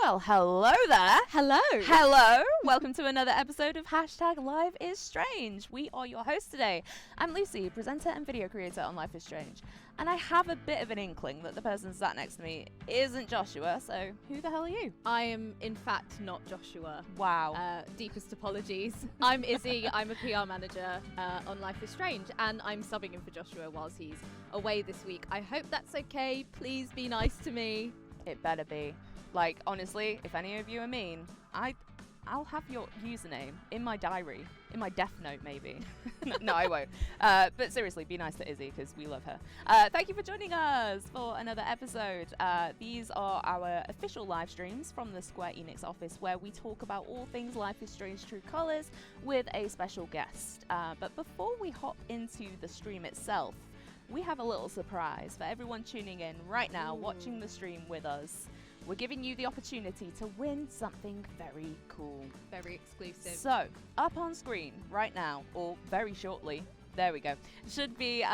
Well, hello there. Hello. Hello. Welcome to another episode of Hashtag Life is Strange. We are your hosts today. I'm Lucy, presenter and video creator on Life is Strange. And I have a bit of an inkling that the person sat next to me isn't Joshua, so who the hell are you? I am, in fact, not Joshua. Wow. Deepest apologies. I'm Izzy. I'm a PR manager on Life is Strange, and I'm subbing in for Joshua whilst he's away this week. I hope that's okay. Please be nice to me. It better be. Like, honestly, if any of you are mean, I'll have your username in my diary, in my death note maybe. No, I won't. But seriously, be nice to Izzy because we love her. Thank you for joining us for another episode. These are our official live streams from the Square Enix office where we talk about all things Life is Strange True Colors with a special guest. But before we hop into the stream itself, we have a little surprise for everyone tuning in right now, watching the stream with us. We're giving you the opportunity to win something very cool. Very exclusive. So, up on screen right now, or very shortly, there we go, should be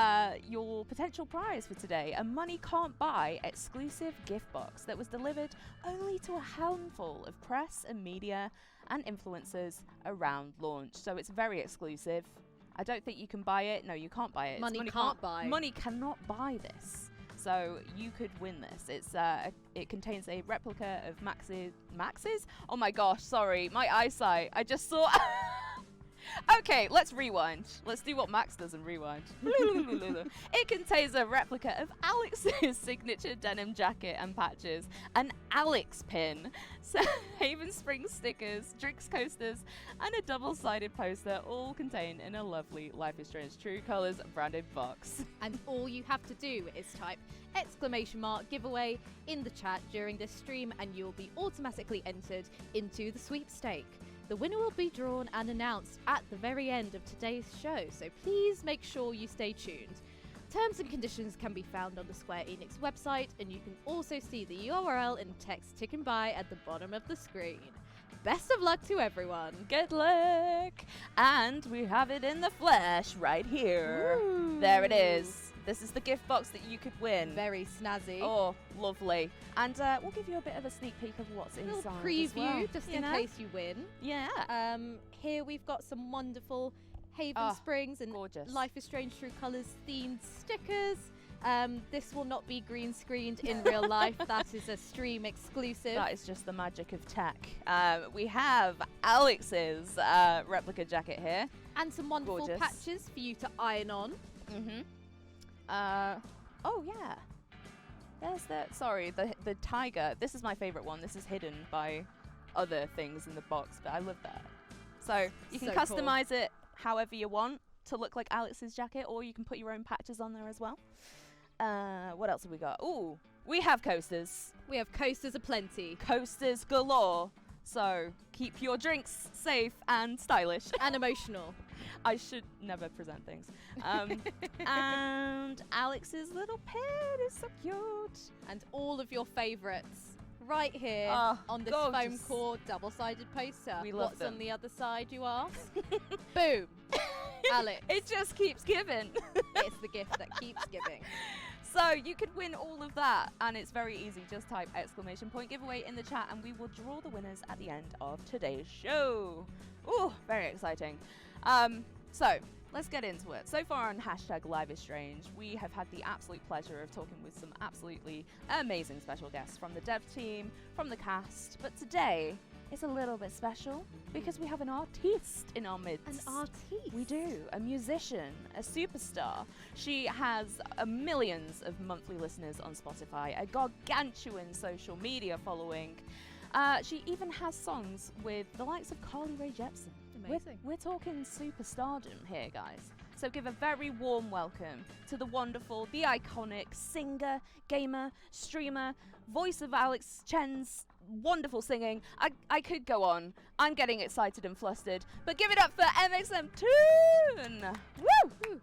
your potential prize for today. A money can't buy exclusive gift box that was delivered only to a handful of press and media and influencers around launch. So it's very exclusive. I don't think you can buy it. No, you can't buy it. Money can't buy. Money cannot buy this. So you could win this. It's it contains a replica of Max's? Oh my gosh, sorry, my eyesight. I just saw. Okay, let's rewind. Let's do what Max does and rewind. It contains a replica of Alex's signature denim jacket and patches, an Alex pin, Haven Springs stickers, drinks coasters, and a double-sided poster, all contained in a lovely Life is Strange True Colors branded box. And all you have to do is type !giveaway in the chat during this stream and you'll be automatically entered into the sweepstake. The winner will be drawn and announced at the very end of today's show, so please make sure you stay tuned. Terms and conditions can be found on the Square Enix website, and you can also see the URL in text ticking by at the bottom of the screen. Best of luck to everyone. Good luck! And we have it in the flesh right here. Ooh. There it is. This is the gift box that you could win. Very snazzy. Oh, lovely. And we'll give you a bit of a sneak peek of what's A inside little as preview, well. just You in know? case you win. Yeah. Here we've got some wonderful Haven Oh, Springs and gorgeous. Life is Strange True Colors themed stickers. This will not be green screened in real life. That is a stream exclusive. That is just the magic of tech. We have Alex's replica jacket here. And some wonderful Gorgeous. patches for you to iron on. Mm-hmm. Oh yeah. There's the tiger. This is my favorite one. This is hidden by other things in the box, but I love that. So you can So customize it however you want to look like Alex's jacket, or you can put your own patches on there as well. What else have we got? Ooh, we have coasters. We have coasters aplenty. Coasters galore. So keep your drinks safe and stylish. And emotional. I should never present things. And Alex's little pin is so cute. And all of your favourites right here Oh, on this gorgeous. foam core double-sided poster. We love What's them. on the other side, you ask? Boom. Alex. It just keeps giving. It's the gift that keeps giving. So you could win all of that, and it's very easy. Just type !giveaway in the chat, and we will draw the winners at the end of today's show. Ooh, very exciting. So let's get into it. So far on Hashtag Live is Strange, we have had the absolute pleasure of talking with some absolutely amazing special guests from the dev team, from the cast. But today is a little bit special because we have an artiste in our midst. An artiste. We do. A musician, a superstar. She has millions of monthly listeners on Spotify, a gargantuan social media following. She even has songs with the likes of Carly Rae Jepsen. Amazing. We're talking superstardom here, guys. So give a very warm welcome to the wonderful, the iconic singer, gamer, streamer, voice of Alex Chen's wonderful singing. I could go on. I'm getting excited and flustered. But give it up for mxmtoon! Woo!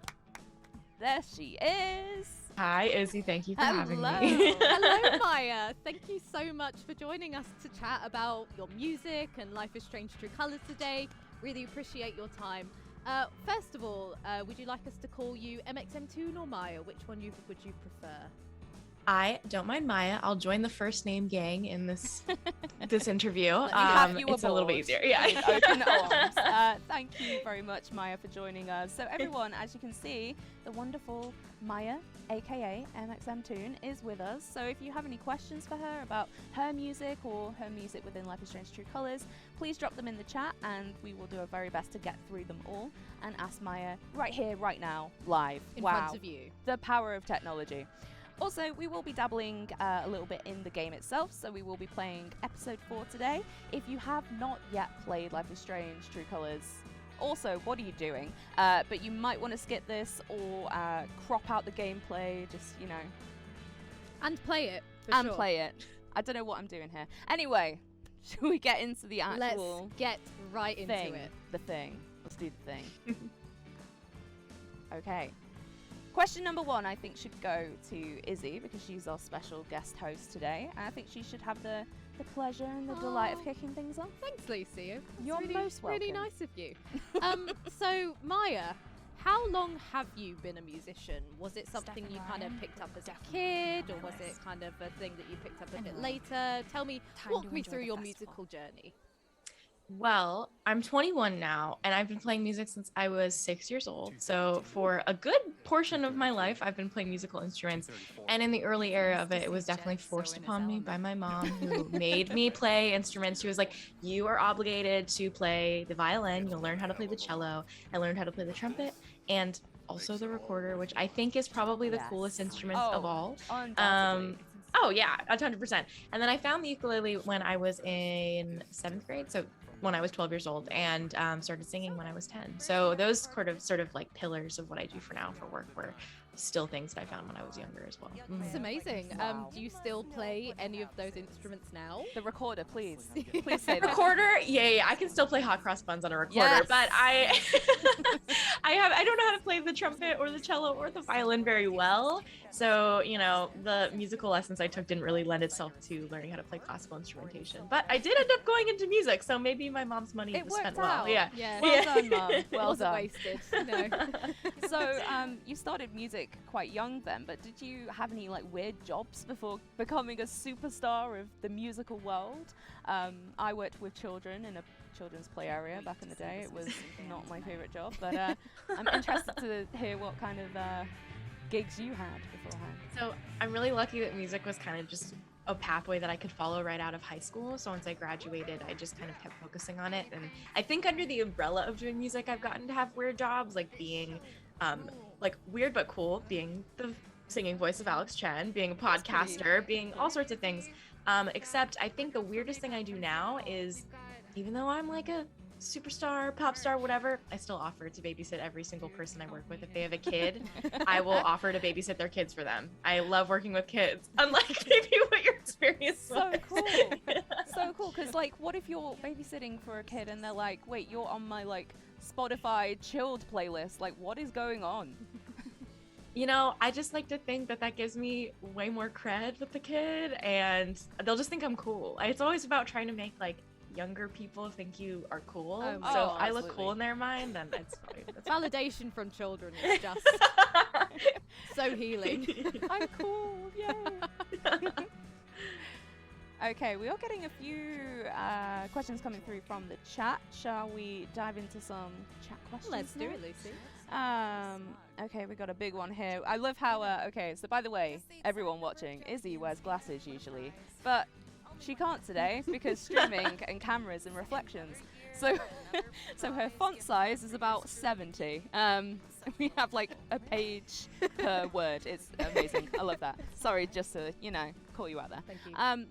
There she is. Hi, Izzy. Thank you for having Hello. me. Hello, Maya. Thank you so much for joining us to chat about your music and Life is Strange True Colors today. Really appreciate your time. First of all, would you like us to call you mxmtoon or Maya? Which one would you prefer? I don't mind Maya. I'll join the first name gang in this this interview. Let me have you It's a little bit aboard easier. Yeah. with open arms. Thank you very much, Maya, for joining us. So everyone, as you can see, the wonderful Maya, aka mxmtoon, is with us. So if you have any questions for her about her music or her music within Life is Strange True Colors, please drop them in the chat and we will do our very best to get through them all and ask Maya right here, right now, live. In wow. front of you. The power of technology. Also, we will be dabbling a little bit in the game itself, so we will be playing episode 4 today. If you have not yet played Life is Strange True Colors, also, what are you doing? But you might want to skip this or crop out the gameplay, just, you know. And play it, for and sure. play it. I don't know what I'm doing here. Anyway, should we get into the actual Let's get right into thing? it. The thing. Let's do the thing. Okay. Question number 1, I think, should go to Izzy because she's our special guest host today. And I think she should have the pleasure and the delight of kicking things off. Thanks, Lucy. That's You're really, most welcome. really nice of you. So, Maya, how long have you been a musician? Was it something you kind of picked up as a kid, or was it kind of a thing that you picked up a bit later? Tell me, walk me through your musical journey. Well, I'm 21 now, and I've been playing music since I was 6 years old. So for a good portion of my life, I've been playing musical instruments. And in the early era of it, it was definitely forced upon me by my mom, who made me play instruments. She was like, you are obligated to play the violin. You'll learn how to play the cello. I learned how to play the trumpet and also the recorder, which I think is probably the coolest instrument of all. Oh yeah, 100%. And then I found the ukulele when I was in 7th grade. So when I was 12 years old, and started singing when I was 10. So those sort of like pillars of what I do for now for work were still things that I found when I was younger as well. It's amazing. Wow. Do you still play any of those instruments now? The recorder, please. Please say that. Recorder, yeah, I can still play hot cross buns on a recorder, Yes. but I don't know how to play the trumpet or the cello or the violin very well. So, you know, the musical lessons I took didn't really lend itself to learning how to play classical instrumentation. But I did end up going into music, so maybe my mom's money It was spent worked out. well. Yeah. Well done, Mum. Well Wasn't done. wasted. No. So, you started music quite young then, but did you have any like weird jobs before becoming a superstar of the musical world? I worked with children in a children's play area back in the day. It was not my favorite job, but I'm interested to hear what kind of gigs you had beforehand. So I'm really lucky that music was kind of just a pathway that I could follow right out of high school. So once I graduated, I just kind of kept focusing on it. And I think under the umbrella of doing music, I've gotten to have weird jobs, like being like weird but cool, being the singing voice of Alex Chen, being a podcaster, being all sorts of things. Except I think the weirdest thing I do now is, even though I'm like a superstar, pop star, whatever, I still offer to babysit every single person I work with. If they have a kid, I will offer to babysit their kids for them. I love working with kids, unlike maybe what your experience So was. cool. So cool, because like, what if you're babysitting for a kid and they're like, wait, you're on my like Spotify chilled playlist, like what is going on? You know, I just like to think that gives me way more cred with the kid, and they'll just think I'm cool. It's always about trying to make like younger people think you are cool. Oh, So oh, if I look absolutely. cool in their mind, then it's fine. That's fine. Validation from children is just so healing. I'm cool, yay. Okay, we are getting a few questions coming through from the chat. Shall we dive into some chat questions? Let's do now? it, Lucy. Okay, we got a big one here. I love how, okay, so by the way, everyone watching, Izzy wears glasses usually, but she can't today because streaming and cameras and reflections. So, so her font size is about 70. We have like a page per word. It's amazing. I love that. Sorry, just to, you know, call you out there. Thank you.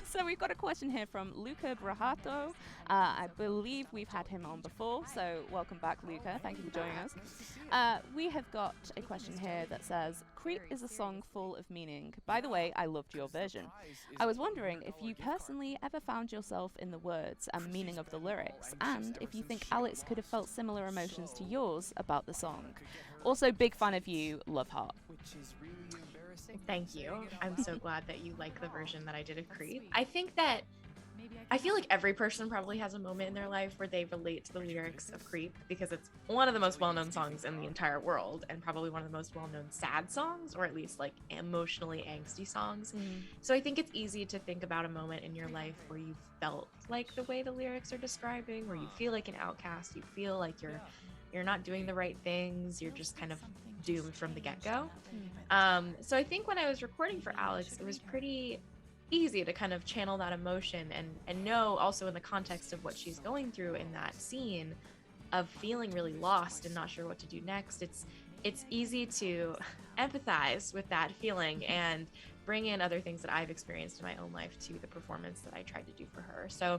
So we've got a question here from Luca Brahato. I believe we've had him on before, so welcome back, Luca. Thank you for joining us. We have got a question here that says, Creep is a song full of meaning. By the way, I loved your version. I was wondering if you personally ever found yourself in the words and meaning of the lyrics, and if you think Alex could have felt similar emotions to yours about the song. Also, big fan of you, Love Heart. Thank you. I'm so glad that you like the version that I did of Creep. I think that I feel like every person probably has a moment in their life where they relate to the lyrics of Creep, because it's one of the most well-known songs in the entire world, and probably one of the most well-known sad songs, or at least like emotionally angsty songs. So I think it's easy to think about a moment in your life where you felt like the way the lyrics are describing, where you feel like an outcast, you feel like you're not doing the right things, you're just kind of doomed from the get-go. So I think when I was recording for Alex, it was pretty easy to kind of channel that emotion and know also in the context of what she's going through in that scene of feeling really lost and not sure what to do next. It's easy to empathize with that feeling and bring in other things that I've experienced in my own life to the performance that I tried to do for her. So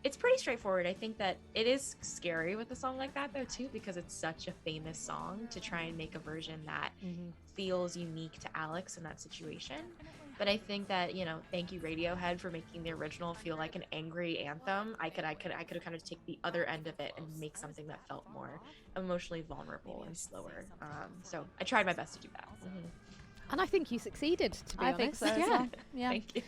it's pretty straightforward. I think that it is scary with a song like that though too, because it's such a famous song, to try and make a version that feels unique to Alex in that situation. But I think that, you know, thank you Radiohead for making the original feel like an angry anthem. I could have kind of take the other end of it and make something that felt more emotionally vulnerable and slower. So I tried my best to do that. And I think you succeeded, to be honest. think so. Yeah. Thank you.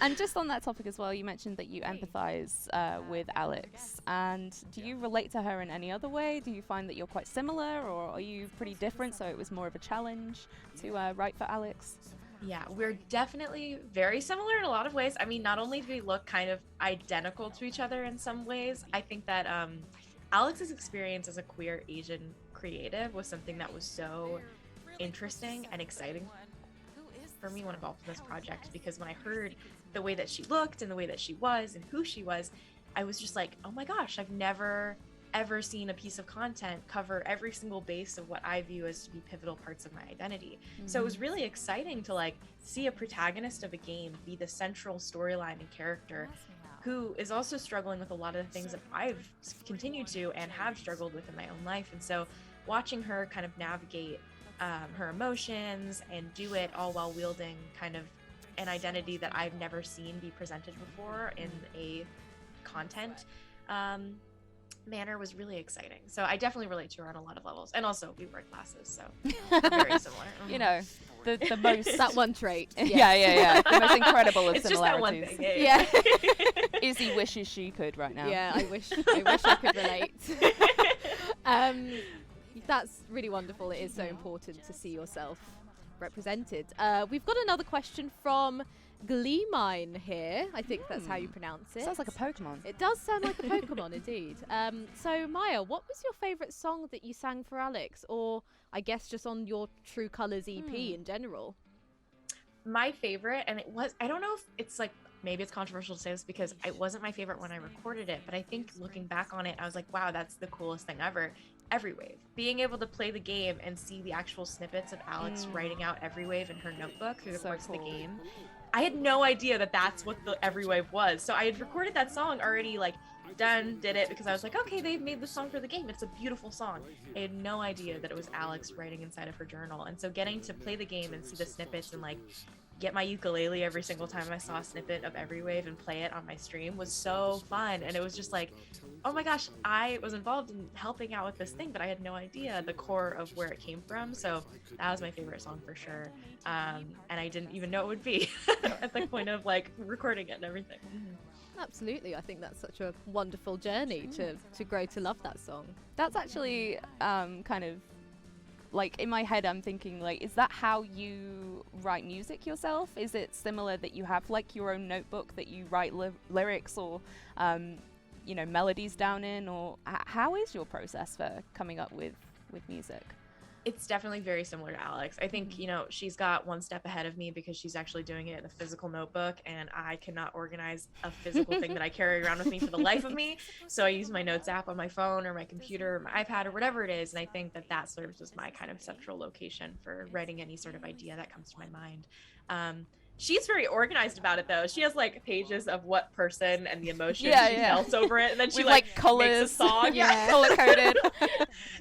And just on that topic as well, you mentioned that you empathize with Alex. And do you relate to her in any other way? Do you find that you're quite similar, or are you pretty different? So it was more of a challenge to write for Alex? Yeah, we're definitely very similar in a lot of ways. I mean, not only do we look kind of identical to each other in some ways, I think that Alex's experience as a queer Asian creative was something that was so interesting and exciting for me when involved in this project, because when I heard the way that she looked and the way that she was and who she was, I was just like, oh my gosh, I've never ever seen a piece of content cover every single base of what I view as to be pivotal parts of my identity. So it was really exciting to like see a protagonist of a game be the central storyline and character who is also struggling with a lot of the things that I've continued to and have struggled with in my own life. And so watching her kind of navigate her emotions and do it all while wielding kind of an identity that I've never seen be presented before in a content manner was really exciting. So I definitely relate to her on a lot of levels. And also we wear glasses, so very similar. You know, the most... That one trait. Yeah. The most incredible of it's similarities. Just that one thing. Yeah. Izzy wishes she could right now. Yeah, I wish I could relate. That's really wonderful. It is so important to see yourself represented. We've got another question from Gleamine here. I think that's how you pronounce it. Sounds like a Pokemon. It does sound like a Pokemon indeed. So Maya, what was your favourite song that you sang for Alex, or I guess just on your True Colours EP in general? My favorite, and it was, I don't know if it's like, maybe it's controversial to say this because it wasn't my favorite when I recorded it, but I think looking back on it, I was like, wow, that's the coolest thing ever. Every Wave. Being able to play the game and see the actual snippets of Alex writing out Every Wave in her notebook through the course of the game. I had no idea that that's what the Every Wave was. So I had recorded that song already, like, did it, because I was like, okay, they've made the song for the game. It's a beautiful song. I had no idea that it was Alex writing inside of her journal. And so getting to play the game and see the snippets and, like, get my ukulele every single time I saw a snippet of Every Wave and play it on my stream was so fun. And it was just like, oh my gosh, I was involved in helping out with this thing, but I had no idea the core of where it came from. So that was my favorite song for sure. And I didn't even know it would be at the point of like recording it and everything. Absolutely. I think that's such a wonderful journey to grow to love that song. That's actually kind of like in my head I'm thinking like, is that how you write music yourself? Is it similar that you have like your own notebook that you write lyrics or you know, melodies down in, or how is your process for coming up with music? It's definitely very similar to Alex. I think, you know, she's got one step ahead of me because she's actually doing it in a physical notebook, and I cannot organize a physical thing that I carry around with me for the life of me. So I use my notes app on my phone or my computer or my iPad or whatever it is. And I think that that serves as my kind of central location for writing any sort of idea that comes to my mind. She's very organized about it though. She has like pages of what person and the emotion she felt over it, and then she like colors, makes a song. Color coded.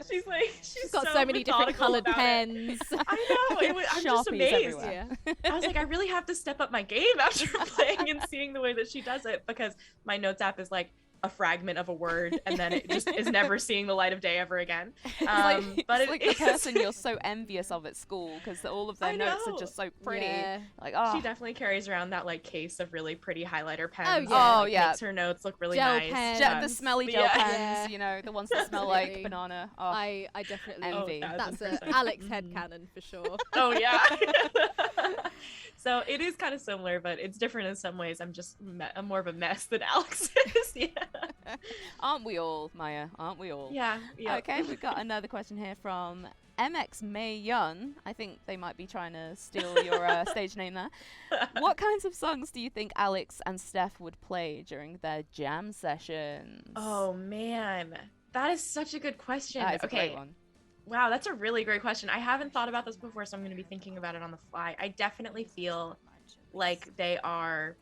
She's got so many different colored pens. I know. I'm just amazed. I was like, I really have to step up my game after playing and seeing the way that she does it, because my notes app is like a fragment of a word, and then it just is never seeing the light of day ever again. But it's like the person you're so envious of at school because all of their I notes are know. just so pretty. Yeah. Like, oh, She definitely carries around that like case of really pretty highlighter pens. Oh, and, yeah. like, Yeah. makes her notes look really Gel nice. pens. the smelly But gel yeah. pens, Yeah. you know, the ones that smell like Absolutely. banana. Oh, I definitely Envy. that's a 1000%. Alex headcanon for sure. Oh yeah. So it is kind of similar, but it's different in some ways. I'm more of a mess than Alex is. Yeah. aren't we all, Maya? Aren't we all? Yeah. Yeah. Okay, we've got another question here from MX May Yun. I think they might be trying to steal your stage name there. What kinds of songs do you think Alex and Steph would play during their jam sessions? Oh man, that is such a good question. that is a Okay. great one. Wow, that's a really great question. I haven't thought about this before, so I'm going to be thinking about it on the fly. I definitely feel like they are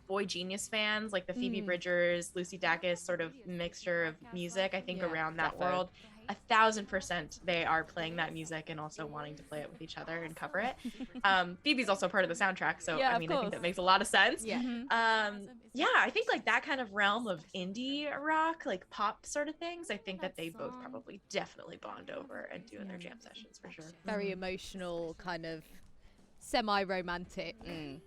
Boy Genius fans, like the Phoebe Bridgers, Lucy Dacus sort of mixture of music. I think Yeah, around that defo. world, 1000% they are playing that music and also wanting to play it with each other and cover it. Phoebe's also part of the soundtrack, so Yeah, I of mean, I think course. that makes a lot of sense. Yeah. Mhm. Yeah, I think like that kind of realm of indie rock, like pop sort of things, I think that they both probably definitely bond over and do in their jam sessions for sure. Very emotional, kind of semi-romantic Mm.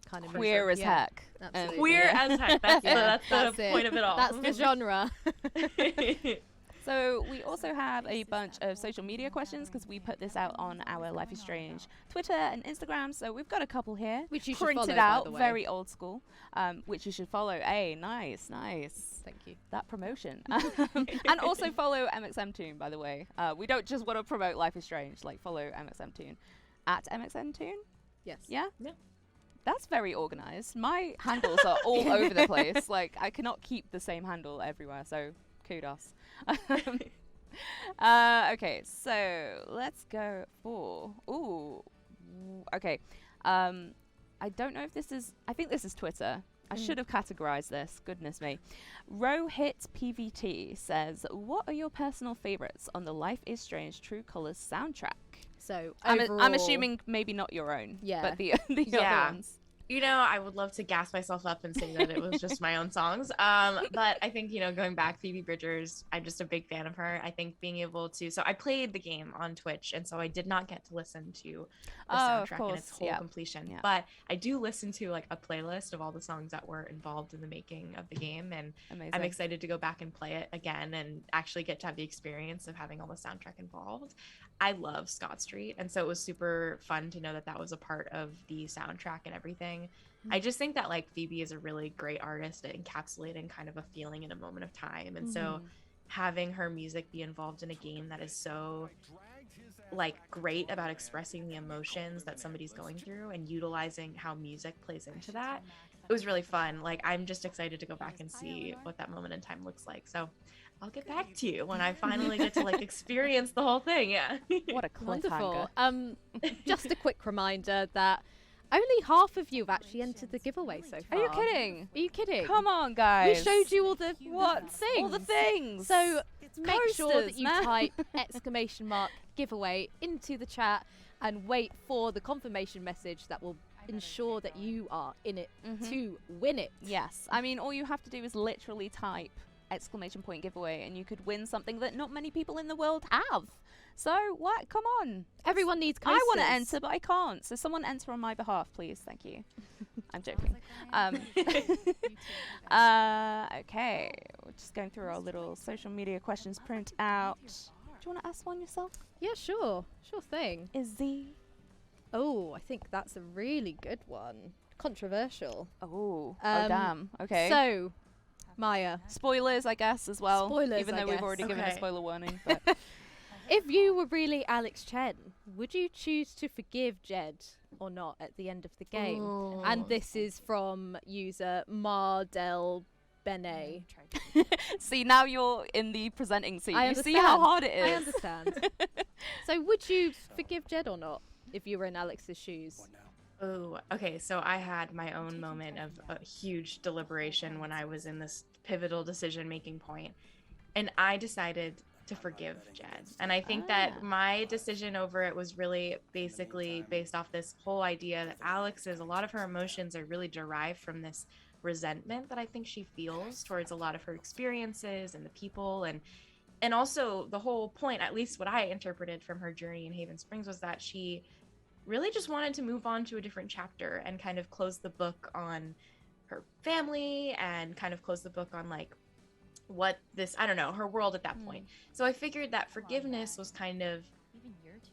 kind of Queer music. as Yeah, heck. absolutely. Queer Yeah. as heck. That's, Yeah, that's the it. point of it all. That's the genre. So we also have a bunch of social media questions because we put this out on our Life is Strange Twitter and Instagram. So we've got a couple here. Which you should printed follow, by out, the way. very old school, which you should follow. Hey, nice. Thank you. That promotion. And also follow mxmtoon, by the way. We don't just want to promote Life is Strange. Like, follow mxmtoon at mxmtoon. Yes. Yeah? Yeah. That's very organized. My handles are all over the place. Like, I cannot keep the same handle everywhere, so kudos. Okay, so let's go for... Ooh. Okay. I don't know if this is... I think this is Twitter. I should have categorized this. Goodness me. Rohit PVT says, what are your personal favorites on the Life is Strange True Colors soundtrack? So I'm overall- assuming maybe not your own, Yeah. but the Yeah. other ones. You know, I would love to gas myself up and say that it was just my own songs. But I think, you know, going back, Phoebe Bridgers, I'm just a big fan of her. I think being able to, so I played the game on Twitch, and so I did not get to listen to the Oh, of soundtrack in its course, whole yeah. completion. Yeah. But I do listen to like a playlist of all the songs that were involved in the making of the game, and Amazing. I'm excited to go back and play it again and actually get to have the experience of having all the soundtrack involved. I love Scott Street, and so it was super fun to know that that was a part of the soundtrack and everything. I just think that like Phoebe is a really great artist at encapsulating kind of a feeling in a moment of time, and so having her music be involved in a game that is so like great about expressing the emotions that somebody's going through and utilizing how music plays into that, it was really fun. Like, I'm just excited to go back and see what that moment in time looks like. So I'll get back to you when I finally get to like experience the whole thing. Yeah. What a cliffhanger. Wonderful. Just a quick reminder that only half of you have actually entered the giveaway so far. Are you kidding? Are you kidding? Come on, guys. We showed you all the what things. All the things. So make sure that coasters, you man. type !giveaway into the chat and wait for the confirmation message that will ensure that you are in it to win it. Yes. I mean, all you have to do is literally type !giveaway and you could win something that not many people in the world have. So what? Come on. Everyone needs I want to coasters. enter, but I can't. So someone enter on my behalf, please. Thank you. I'm joking. Okay. We're just going through our little social media questions print out. Do you want to ask one yourself? Yeah, sure. Sure thing. Izzy. Oh, I think that's a really good one. Controversial. Oh. Um, Damn. Okay. So, Maya, spoilers, I guess, as well. Spoilers, even I though we've guess. already given a Okay. spoiler warning. But if you were really Alex Chen, would you choose to forgive Jed or not at the end of the game? And this is from user Mardel Benet. see, now you're in the presenting seat. I You see how understand. hard it is. I understand. So would you forgive Jed or not if you were in Alex's shoes? Oh, okay. So I had my own moment of a huge deliberation when I was in this pivotal decision-making point, and I decided to forgive Jed. And I think that my decision over it was really basically based off this whole idea that a lot of her emotions are really derived from this resentment that I think she feels towards a lot of her experiences and the people, and also the whole point, at least what I interpreted from her journey in Haven Springs, was that she really just wanted to move on to a different chapter and kind of close the book on her family and kind of close the book on like what this, I don't know, her world at that point. So I figured that forgiveness was kind of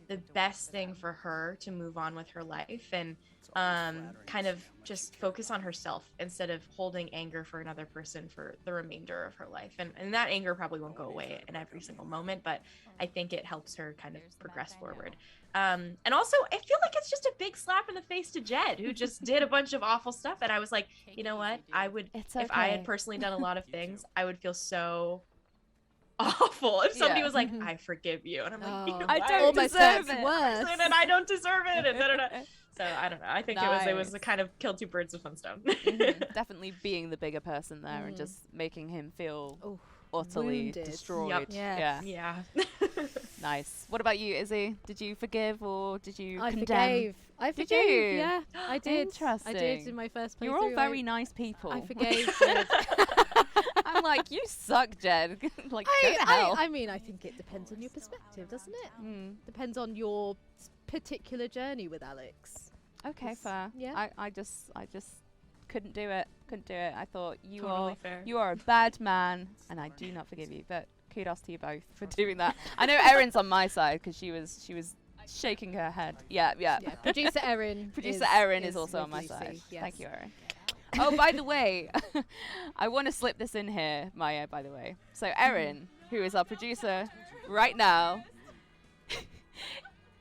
the best thing for her to move on with her life and kind of just focus on herself instead of holding anger for another person for the remainder of her life. And that anger probably won't go away in every single moment, but I think it helps her kind of progress forward. And also, I feel like it's just a big slap in the face to Jed, who just did a bunch of awful stuff. And I was like, you know what? I would, if I had personally done a lot of things, I would feel so awful if somebody was like, I forgive you. And I'm like, you know, I don't deserve it. And I don't deserve it. And so I don't know. I think it was a kind of kill two birds with one stone. Definitely being the bigger person there and just making him feel utterly wounded. destroyed. Yep. Yeah. Nice. What about you, Izzy? Did you forgive or did you I condemn? I Did forgave. you? Yeah, I did. Interesting. I did in my first playthrough. You're all very nice people. I forgave. Jed. I'm like, you suck, Jed. Like, go to hell. I mean, I think it depends on your perspective, doesn't it? Depends on your particular journey with Alex. Okay, fair. Yeah. I just couldn't do it. I thought you Totally fair. you are a bad man, and I do not forgive you. But kudos to you both for doing that. I know Erin's on my side because she was shaking her head. Yeah. Producer Erin. Producer Erin is also on my side. Yes. Thank you, Erin. Oh, by the way, I want to slip this in here, Maya, by the way. So Erin, who is our producer right now,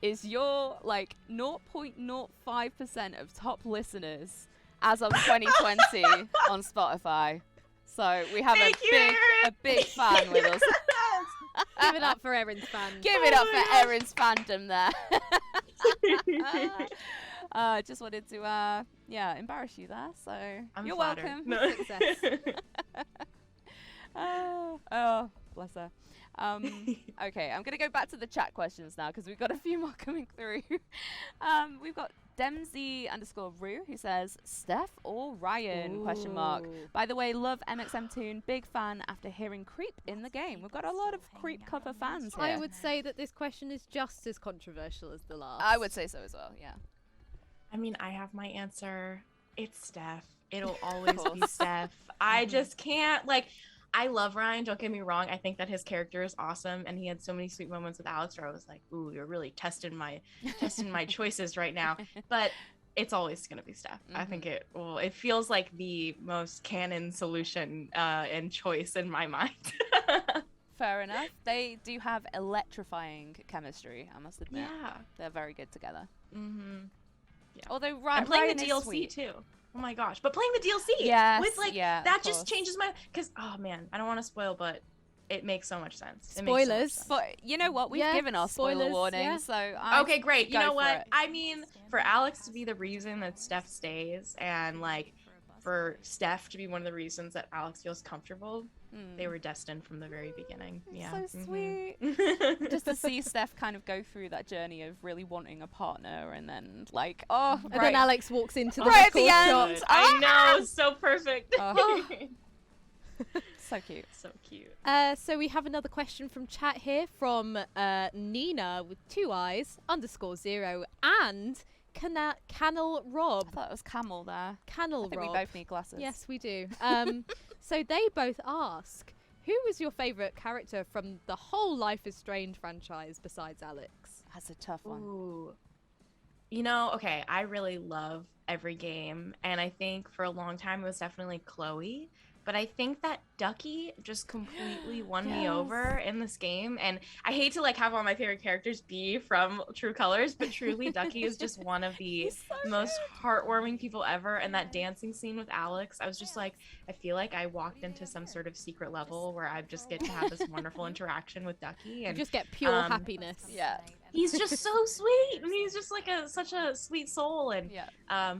is your like 0.05% of top listeners as of 2020 on Spotify. So we have a big fan with us. Give it up for Erin's fan. Give it up for Erin's fandom there. Just wanted to embarrass you there. So you're flattered. welcome. No. Success. Oh, bless her. Okay, I'm gonna go back to the chat questions now because we've got a few more coming through. We've got Demsy_Rue who says Steph or Ryan ? By the way, love mxmtoon, big fan after hearing Creep in the game. We've got a lot of Creep cover fans here. I would say that this question is just as controversial as the last. I would say so as well. Yeah. I mean, I have my answer. It's Steph. It'll always be Steph. I just can't, like, I love Ryan, don't get me wrong. I think that his character is awesome, and he had so many sweet moments with Alex where I was like, ooh, you're really testing my choices right now. But it's always gonna be Steph. I think it feels like the most canon solution and choice in my mind. Fair enough. They do have electrifying chemistry, I must admit. Yeah. They're very good together. Yeah. Although I'm playing Ryan the is DLC sweet. too. Oh my gosh. But playing the DLC with like that just changes my, because oh man, I don't want to spoil, but it makes so much sense. It makes so much Spoilers. sense. But you know what? We've given our spoiler spoilers, warning, yeah. so Okay, great. You go know for what? it. I mean, for Alex to be the reason that Steph stays, and like for Steph to be one of the reasons that Alex feels comfortable, they were destined from the very beginning. Yeah. So sweet. Just to see Steph kind of go through that journey of really wanting a partner, and then like, And then Alex walks into the Right at the record end. shop. I know, so perfect. So cute. So cute. So we have another question from chat here from Nina with 2 eyes _0 and Canal Rob. I thought it was camel there. Canal I think Rob. we both need glasses. Yes, we do. So they both ask, who was your favourite character from the whole Life is Strange franchise besides Alex? That's a tough one. Ooh. You know, okay, I really love every game, and I think for a long time it was definitely Chloe. But I think that Ducky just completely won me over in this game. And I hate to like have all my favorite characters be from True Colors, but truly Ducky is just one of the most heartwarming people ever. And that dancing scene with Alex, I was just like, I feel like I walked into some sort of secret level where I just get to have this wonderful interaction with Ducky. And You just get pure happiness. Yeah. he's just so sweet, and he's just like such a sweet soul. And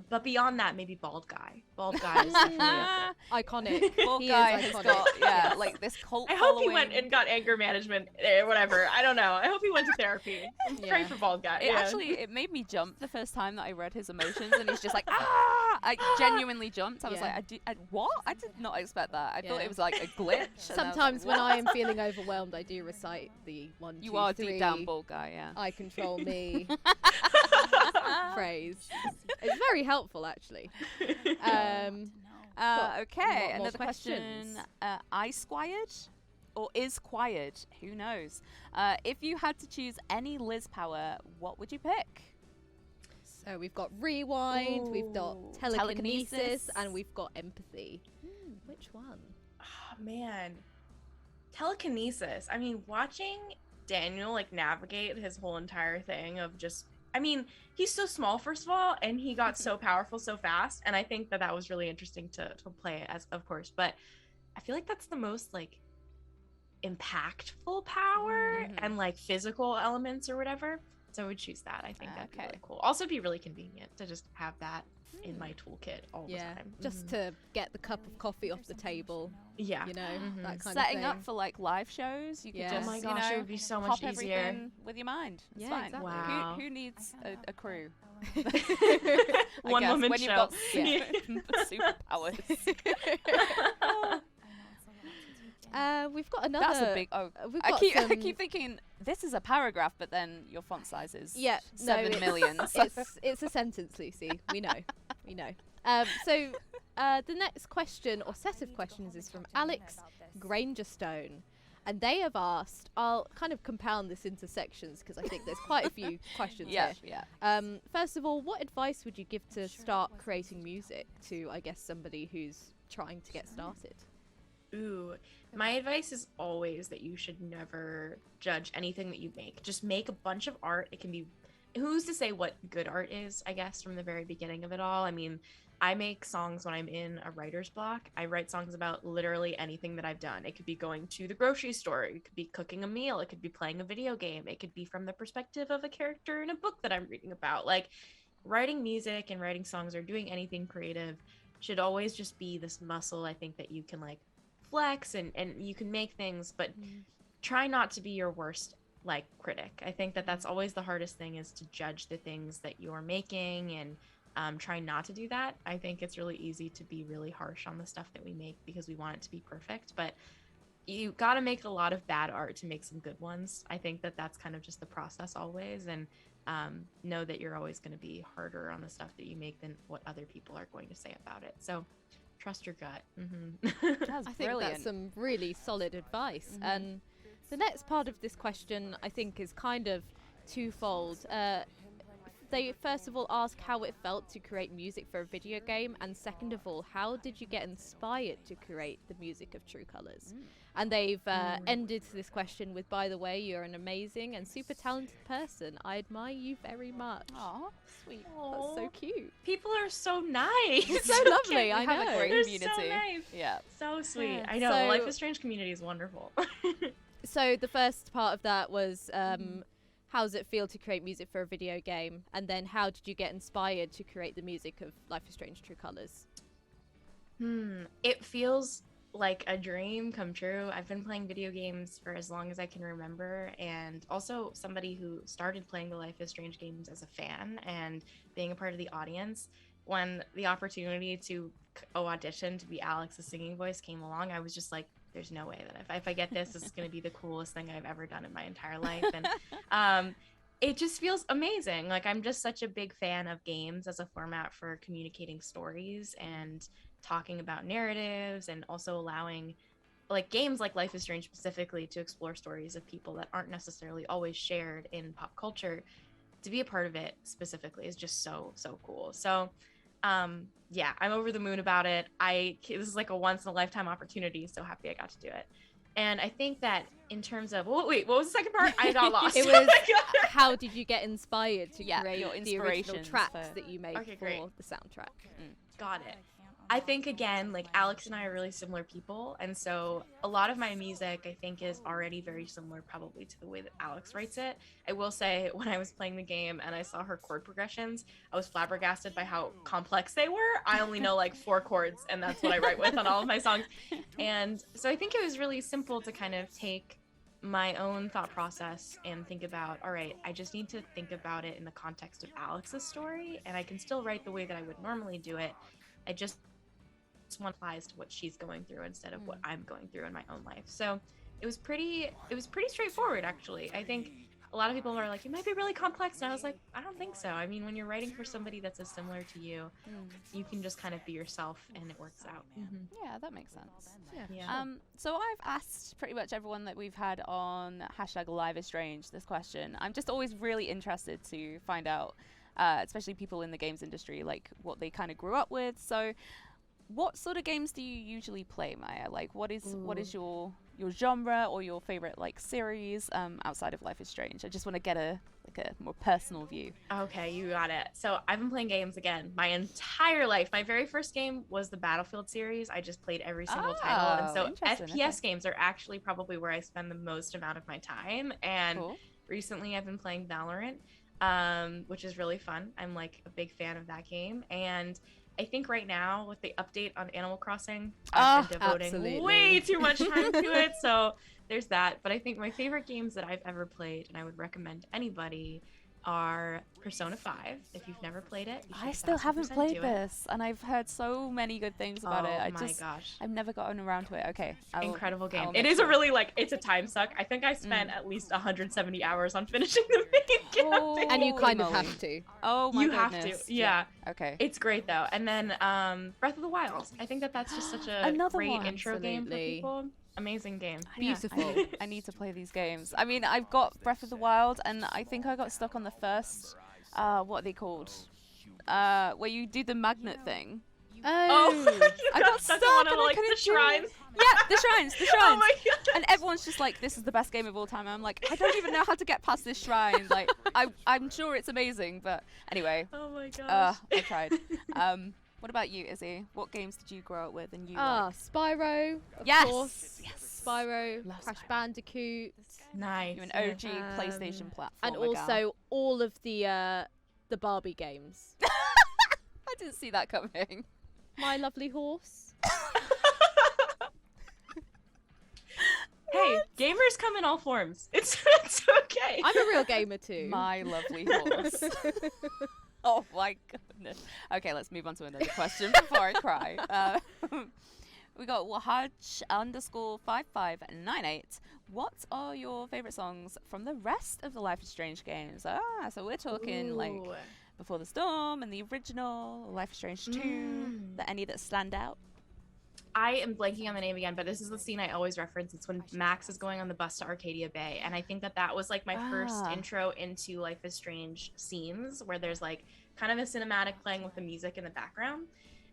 but beyond that, maybe Bald Guy. Bald Guy is definitely up there. iconic. Poor He guy is has iconic. got Yes. like this cult I hope he following. went and got anger management or whatever. I don't know. I hope he went to therapy. Pray Yeah. for bald guy. It yeah. actually it made me jump the first time that I read his emotions, and he's just like I genuinely jumped. I was Yeah. like, what? I did not expect that. I thought Yeah. it was like a glitch. and I was Sometimes like, when I what? am feeling overwhelmed, I do recite the 1, 2, You are 3, deep down bald guy, yeah. I control me phrase. It's very helpful, actually. Okay, more another questions? question. I squired or is quired? Who knows? If you had to choose any Liz power, what would you pick? So we've got rewind, we've got Ooh, telekinesis, telekinesis. and we've got empathy. Which one? Oh, man. Telekinesis. I mean, watching Daniel like navigate his whole entire thing of just, I mean, he's so small, first of all, and he got so powerful so fast. And I think that was really interesting to play as, of course. But I feel like that's the most like impactful power Mhm. and like physical elements or whatever. So I would choose that. I think that'd be Okay. really cool. Also be really convenient to just have that in my toolkit all the Yeah, time. just to get the cup of coffee off the table, Yeah. you know, Mhm. that kind Setting of up thing. for like live shows, you could Yeah. just, Oh my you gosh, know, it would be so pop much easier. everything with your mind. It's Yeah, fine. exactly. Wow. Who needs a crew? One guess, woman when show. you've got superpowers. We've got another. That's a big. Oh, we've I got keep some- thinking this is a paragraph, but then your font size is Yeah, no, 7 million. So It's a sentence, Lucy. We know. We know. So the next question or set of questions is from Alex Grangerstone. And they have asked, I'll kind of compound this into sections because I think there's quite a few questions yeah, here. yeah. First of all, what advice would you give to start creating music to, I guess, somebody who's trying to get started? Ooh, my advice is always that you should never judge anything that you make. Just make a bunch of art. It can be, who's to say what good art is, I guess, from the very beginning of it all. I mean, I make songs when I'm in a writer's block. I write songs about literally anything that I've done. It could be going to the grocery store. It could be cooking a meal. It could be playing a video game. It could be from the perspective of a character in a book that I'm reading about. Like, writing music and writing songs or doing anything creative should always just be this muscle, I think, that you can, like, flex and you can make things, but try not to be your worst, like, critic. I think that that's always the hardest thing, is to judge the things that you're making and try not to do that. I think it's really easy to be really harsh on the stuff that we make because we want it to be perfect, but you got to make a lot of bad art to make some good ones. I think that that's kind of just the process always, and know that you're always going to be harder on the stuff that you make than what other people are going to say about it. So trust your gut. That's I think brilliant. that's some really solid advice. And the next part of this question, I think, is kind of twofold. They first of all ask how it felt to create music for a video game, and second of all, how did you get inspired to create the music of True Colors? And they've ended this question with, by the way, you're an amazing and super talented person. I admire you very much. Aw, sweet. That's so cute. People are so nice. It's so lovely. I We have a know. great They're community. so nice. Yeah. So sweet. Yeah. I know. So- Life is Strange community is wonderful. So the first part of that was how does it feel to create music for a video game? And then how did you get inspired to create the music of Life is Strange True Colors? It feels like a dream come true. I've been playing video games for as long as I can remember, and also somebody who started playing the Life is Strange games as a fan and being a part of the audience. When the opportunity to audition to be Alex's singing voice came along, I was just like, there's no way that if I get this is going to be the coolest thing I've ever done in my entire life. And it just feels amazing. Like, I'm just such a big fan of games as a format for communicating stories and talking about narratives, and also allowing, like, games like Life is Strange specifically to explore stories of people that aren't necessarily always shared in pop culture. To be a part of it specifically is just so cool. So yeah, I'm over the moon about it. This is like a once in a lifetime opportunity. So happy I got to do it. And I think that in terms of, wait, what was the second part? I got lost. It was how did you get inspired to Yeah, create your the original inspirations tracks for- that you made Okay, for great. the soundtrack? Got it. I think, again, like Alex and I are really similar people, and so a lot of my music I think is already very similar probably to the way that Alex writes it. I will say, when I was playing the game and I saw her chord progressions, I was flabbergasted by how complex they were. I only know like 4 chords, and that's what I write with on all of my songs. And so I think it was really simple to kind of take my own thought process and think about, all right, I just need to think about it in the context of Alex's story, and I can still write the way that I would normally do it. I just one applies to what she's going through instead of what I'm going through in my own life. So it was pretty straightforward, actually. I think a lot of people are like, it might be really complex, and I was like, I don't think so. I mean, when you're writing for somebody that's as similar to you, you can just kind of be yourself and it works out. Yeah, that makes sense. Yeah. So I've asked pretty much everyone that we've had on #LiveIsStrange this question. I'm just always really interested to find out, especially people in the games industry, like what they kind of grew up with. So what sort of games do you usually play, Maya? Like, what is your genre or your favorite like series outside of Life is Strange? I just want to get a more personal view. Okay, you got it. So I've been playing games again my entire life. My very first game was the Battlefield series. I just played every single title, and so FPS games are actually probably where I spend the most amount of my time. And recently, I've been playing Valorant, which is really fun. I'm like a big fan of that game, and I think right now with the update on Animal Crossing, I've been devoting way too much time to it. So there's that. But I think my favorite games that I've ever played, and I would recommend to anybody, are Persona 5. If you've never played it, I still haven't played this, and I've heard so many good things about it. I've never gotten around to it. Okay, incredible game. It is a really it's a time suck. I think I spent at least 170 hours on finishing the main campaign. And you kind of have to. Oh my goodness. You have to. Yeah. Okay. It's great though. And then Breath of the Wild. I think that's just such a great intro game for people. Amazing game. Beautiful. I need to play these games. I mean, I've got Breath of the Wild, and I think I got stuck on the first, what are they called? Where you do the magnet thing. I got stuck on one of like the shrines. Yeah, the shrines. Oh my god. And everyone's just like, this is the best game of all time. And I'm like, I don't even know how to get past this shrine. Like, I'm sure it's amazing, but anyway. Oh my gosh. I tried. What about you, Izzy? What games did you grow up with and you like? Spyro, of course. Yes. Spyro, Love Crash Spyro. Bandicoot. Nice. You're an OG PlayStation platform. And also all of the Barbie games. I didn't see that coming. My Lovely Horse. Hey, gamers come in all forms. It's okay. I'm a real gamer too. My Lovely Horse. Oh my goodness. Okay, let's move on to another question before I cry. We got Wahaj_5598. What are your favorite songs from the rest of the Life is Strange games? So we're talking like Before the Storm and the original, Life is Strange 2. Any that stand out? I am blanking on the name again, but this is the scene I always reference. It's when Max is going on the bus to Arcadia Bay, and I think that was like my first intro into Life is Strange scenes, where there's like kind of a cinematic playing with the music in the background,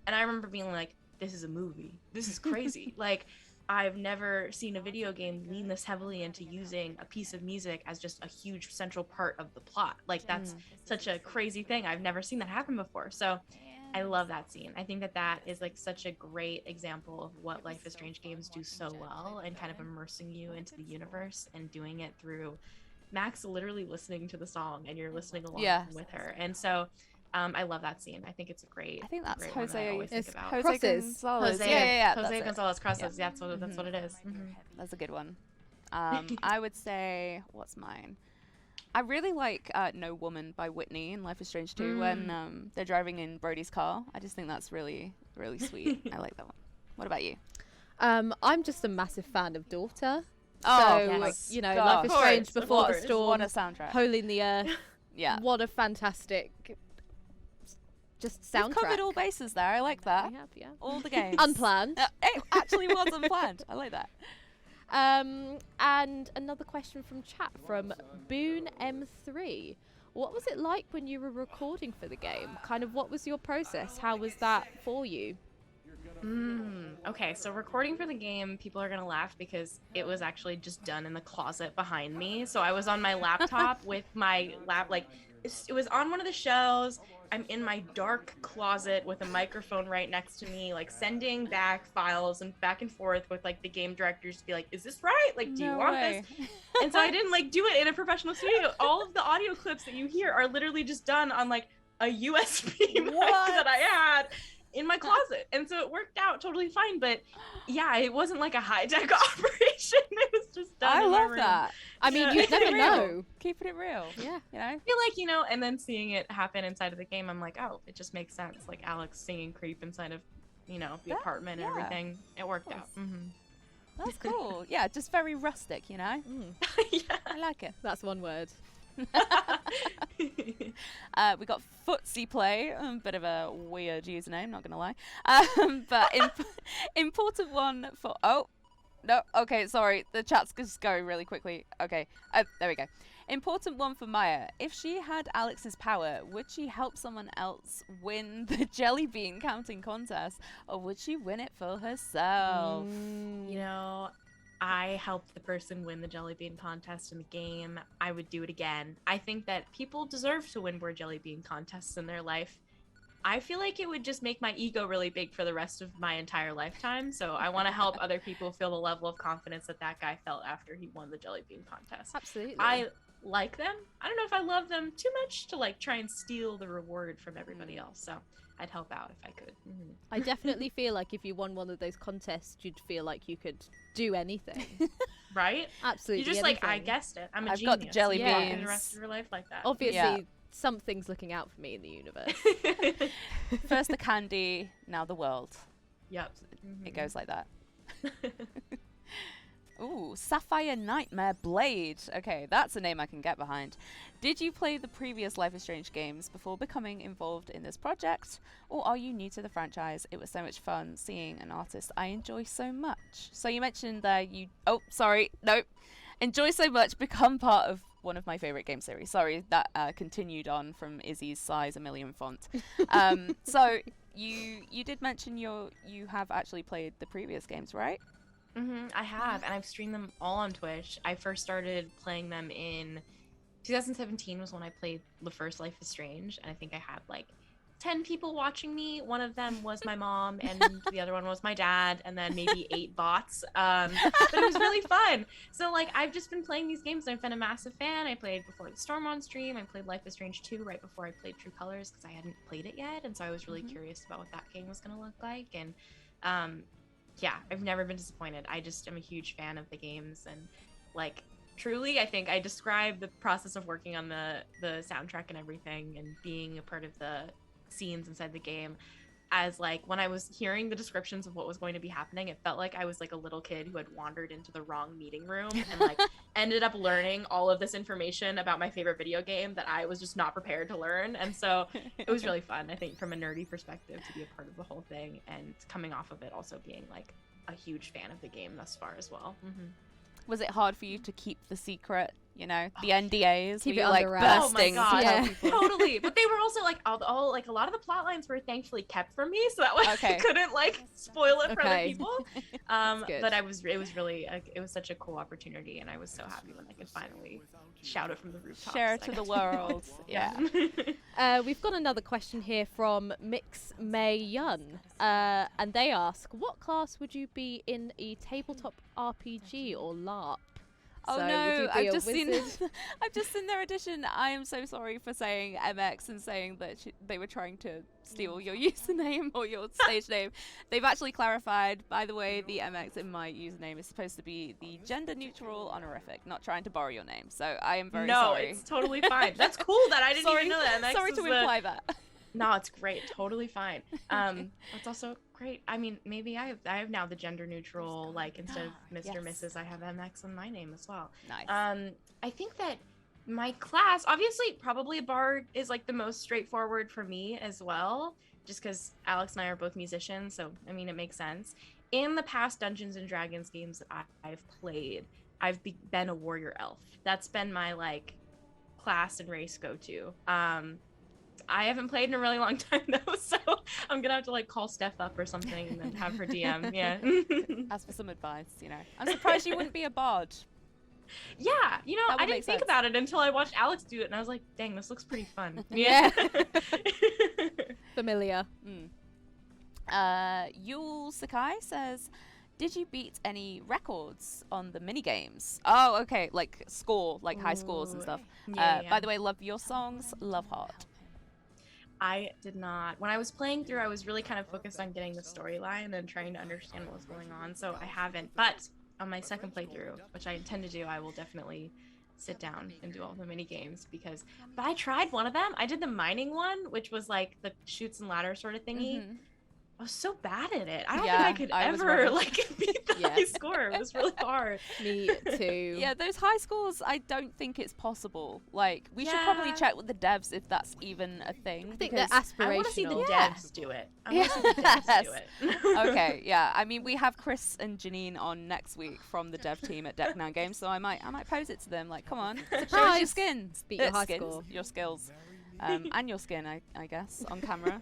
and I remember being like, this is a movie. This is crazy. Like, I've never seen a video game lean this heavily into using a piece of music as just a huge central part of the plot. Like, that's such a crazy thing. I've never seen that happen before. So I love that scene. I think that is like such a great example of what Life is Strange games do so well, and kind of immersing you into the universe and doing it through Max literally listening to the song and you're listening along with her. And so I love that scene. I think it's a great. I think that's Jose Gonzalez. Jose Gonzalez Crosses. Yeah, that's what it is. That's a good one. I would say, what's mine? I really like No Woman by Whitney in Life is Strange 2 when they're driving in Brody's car. I just think that's really, really sweet. I like that one. What about you? I'm just a massive fan of Daughter. Oh, so, yes. you know, Life is Strange, Before the Storm, what a soundtrack. Hole in the Earth. Yeah. What a fantastic just soundtrack. We've covered all bases there. I like that. We have, yeah. All the games. Unplanned. It actually was unplanned. I like that. And another question from chat from Boone M3. What was it like when you were recording for the game? Kind of what was your process? How was that for you? Okay, so recording for the game, people are gonna laugh because it was actually just done in the closet behind me. So I was on my laptop with my it was on one of the shows. I'm in my dark closet with a microphone right next to me, like sending back files and back and forth with like the game directors to be like, is this right? Like, do you want this? And so I didn't like do it in a professional studio. All of the audio clips that you hear are literally just done on like a USB mic that I had in my closet. And so it worked out totally fine. But yeah, it wasn't like a high-tech operation. It was just done in my room. I love that. I mean, you'd never know. Keeping it real. Yeah. You know? I feel like, and then seeing it happen inside of the game, I'm like, oh, it just makes sense. Like Alex singing Creep inside of, the apartment and everything. It worked out. Mm-hmm. That's cool. Yeah, just very rustic, you know? Yeah. I like it. That's one word. We got Footsie Play, a bit of a weird username, not gonna lie. But important one for no, okay, sorry, the chat's just going really quickly. Okay, there we go. Important one for Maya. If she had Alex's power, would she help someone else win the jelly bean counting contest, or would she win it for herself? I helped the person win the jelly bean contest in the game. I would do it again. I think that people deserve to win more jelly bean contests in their life. I feel like it would just make my ego really big for the rest of my entire lifetime. So I want to help other people feel the level of confidence that that guy felt after he won the jelly bean contest. Absolutely. I like them. I don't know if I love them too much to like try and steal the reward from everybody else. So I'd help out if I could. Mm-hmm. I definitely feel like if you won one of those contests, you'd feel like you could do anything. Right? Absolutely. You're just anything. like, I guessed it. I'm a I've genius. got the jelly You beans. do the rest of your life like that. Obviously, something's looking out for me in the universe. First the candy, now the world. Yep. It goes like that. Ooh, Sapphire Nightmare Blade. Okay, that's a name I can get behind. Did you play the previous Life is Strange games before becoming involved in this project? Or are you new to the franchise? It was so much fun seeing an artist I enjoy so much. So you mentioned that enjoy so much, become part of one of my favorite game series. Sorry, that continued on from Izzy's size a million font. So you did mention you have actually played the previous games, right? I have, and I've streamed them all on Twitch. I first started playing them in 2017 was when I played the first Life is Strange, and I think I had like 10 people watching me. One of them was my mom, and the other one was my dad, and then maybe 8 bots. But it was really fun. So like I've just been playing these games, and I've been a massive fan. I played Before the Storm on stream. I played Life is Strange 2 right before I played True Colors because I hadn't played it yet, and so I was really curious about what that game was gonna look like. And yeah, I've never been disappointed. I just am a huge fan of the games, and like truly I think I describe the process of working on the soundtrack and everything and being a part of the scenes inside the game as like when I was hearing the descriptions of what was going to be happening, it felt like I was like a little kid who had wandered into the wrong meeting room and like ended up learning all of this information about my favorite video game that I was just not prepared to learn. And so it was really fun, I think, from a nerdy perspective to be a part of the whole thing, and coming off of it also being like a huge fan of the game thus far as well. Was it hard for you to keep the secret, the NDAs? Keep were it you, like under wraps. bursting Oh my to god, tell people? totally. But they were also like all like a lot of the plot lines were thankfully kept from me, so that way I couldn't like spoil it for other people. good. But it was really it was such a cool opportunity, and I was so happy when I could finally shout it from the rooftops. Share it to the world. Yeah. We've got another question here from mxmtoon, and they ask, what class would you be in a tabletop RPG or LARP? Oh So, would no, you be I've a just seen wizard? I've just seen their edition. I am so sorry for saying MX and saying that they were trying to steal your username or your stage name. They've actually clarified, by the way, the MX in my username is supposed to be the gender neutral honorific, not trying to borrow your name. So I am very sorry. No, it's totally fine. That's cool that I didn't even know that. MX Sorry is to imply that. No, it's great. Totally fine. It's also great. I mean, maybe I have now the gender neutral, like instead of Mr. Yes. Mrs. I have MX on my name as well. Nice. I think that my class, obviously, probably a bard is like the most straightforward for me as well, just because Alex and I are both musicians. So, I mean, it makes sense. In the past Dungeons and Dragons games that I've played, I've been a warrior elf. That's been my like class and race go-to. I haven't played in a really long time though, so I'm gonna have to like call Steph up or something and then have her DM. Yeah. Ask for some advice, I'm surprised you wouldn't be a bard. Yeah, you know, That would I didn't make think sense. about it until I watched Alex do it, and I was like, dang, this looks pretty fun. Yeah. Familiar. Yul Sakai says, did you beat any records on the mini games? Oh, okay, like score, like high scores and stuff. Yeah, By the way, love your songs, love heart. I did not. When I was playing through, I was really kind of focused on getting the storyline and trying to understand what was going on, so I haven't. But on my second playthrough, which I intend to do, I will definitely sit down and do all the mini games but I tried one of them. I did the mining one, which was like the shoots and ladders sort of thingy. I was so bad at it. I don't think I could ever like beat the high score. It was really hard. Me too. Yeah, those high scores, I don't think it's possible. Like, we should probably check with the devs if that's even a thing. I think they're aspirational. I want to see the devs do it. I want to see the devs do it. Okay, yeah. I mean, we have Chris and Janine on next week from the dev team at Deck9 Games, so I might pose it to them. Like, come on, show us your skins. Beat your high skins, score. your skills, and your skin, I guess, on camera.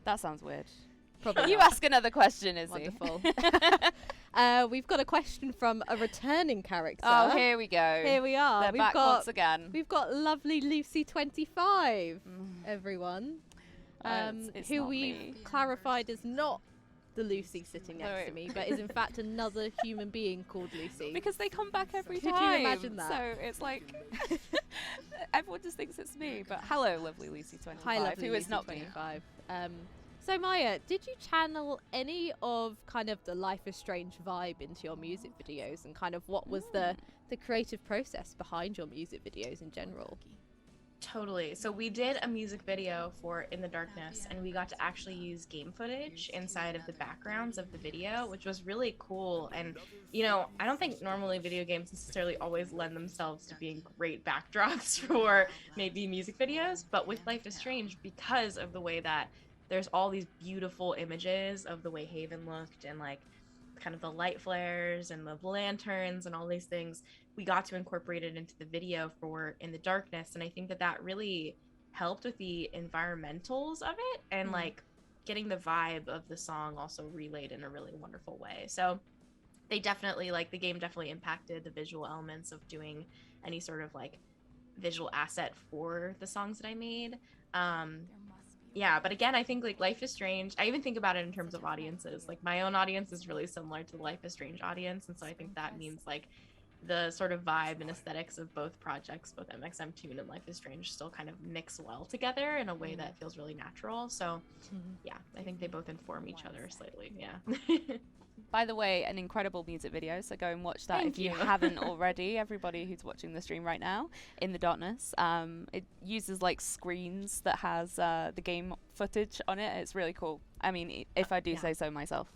That sounds weird. Probably You not. ask another question, Izzy. Wonderful. We've got a question from a returning character. Oh, here we go. Here we are. They're back once again. We've got lovely Lucy25, everyone. It's who not we've me. clarified is not the Lucy sitting next to me, but is in fact another human being called Lucy. Because they come back every Could time. you imagine that? So it's like everyone just thinks it's me. But hello, lovely Lucy25, Hi, lovely who is not me. Lucy25. So Maya, did you channel any of kind of the Life is Strange vibe into your music videos, and kind of what was the creative process behind your music videos in general? Totally. So we did a music video for In the Darkness, and we got to actually use game footage inside of the backgrounds of the video, which was really cool. And, you know, I don't think normally video games necessarily always lend themselves to being great backdrops for maybe music videos, but with Life is Strange, because of the way that there's all these beautiful images of the way Haven looked and like kind of the light flares and the lanterns and all these things, we got to incorporate it into the video for In the Darkness. And I think that that really helped with the environmentals of it and like getting the vibe of the song also relayed in a really wonderful way. So they definitely, like, the game definitely impacted the visual elements of doing any sort of like visual asset for the songs that I made. Yeah, but again, I think like Life is Strange, I even think about it in terms of audiences. Like my own audience is really similar to the Life is Strange audience, and so I think that means like the sort of vibe and aesthetics of both projects, both mxmtoon and Life is Strange, still kind of mix well together in a way that feels really natural. So yeah, I think they both inform each other slightly. Yeah. By the way, an incredible music video, so go and watch that Thank if you you. haven't already. Everybody who's watching the stream right now, In the Darkness. It uses like screens that has the game footage on it. It's really cool. I mean, if I do say so myself.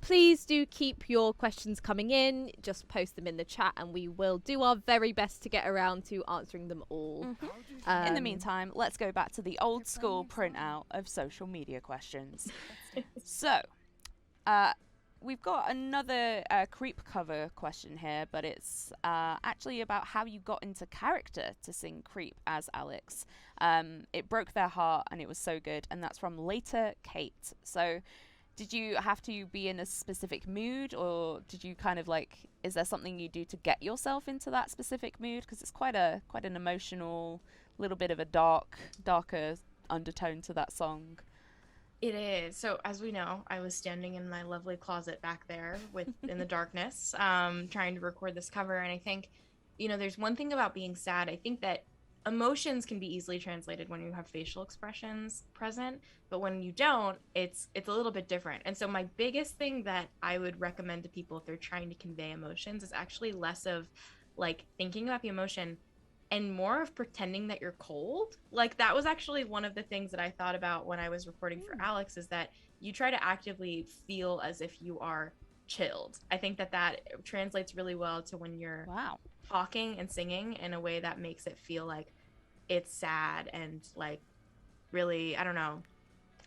Please do keep your questions coming in. Just post them in the chat and we will do our very best to get around to answering them all. In the meantime, let's go back to the old school printout of social media questions. So, we've got another creep cover question here, but it's actually about how you got into character to sing Creep as Alex. It broke their heart and it was so good, and that's from Later Kate. So, did you have to be in a specific mood, or did you kind of like, is there something you do to get yourself into that specific mood? Because it's quite an emotional, little bit of a darker undertone to that song. It is. So as we know, I was standing in my lovely closet back there in the darkness, trying to record this cover. And I think, you know, there's one thing about being sad. I think that emotions can be easily translated when you have facial expressions present, but when you don't, it's a little bit different. And so my biggest thing that I would recommend to people if they're trying to convey emotions is actually less of like thinking about the emotion and more of pretending that you're cold. Like that was actually one of the things that I thought about when I was recording for Alex, is that you try to actively feel as if you are chilled. I think that translates really well to when you're talking and singing in a way that makes it feel like it's sad and like really, I don't know,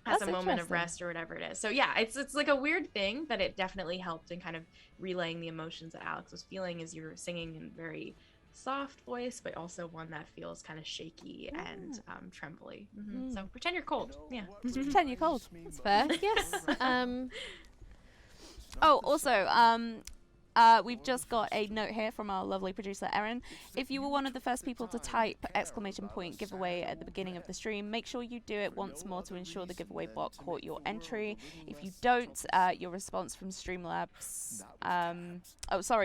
has a moment of rest or whatever it is. So yeah, it's like a weird thing, but it definitely helped in kind of relaying the emotions that Alex was feeling as you were singing in very soft voice, but also one that feels kind of shaky and trembly. So pretend you're cold. Yeah. Just pretend you're cold. That's fair. Yes. Oh, also, we've just got a note here from our lovely producer Erin. If you were one of the first people to type !giveaway at the beginning of the stream, make sure you do it once more to ensure the giveaway bot caught your entry. If you don't, your response from Streamlabs...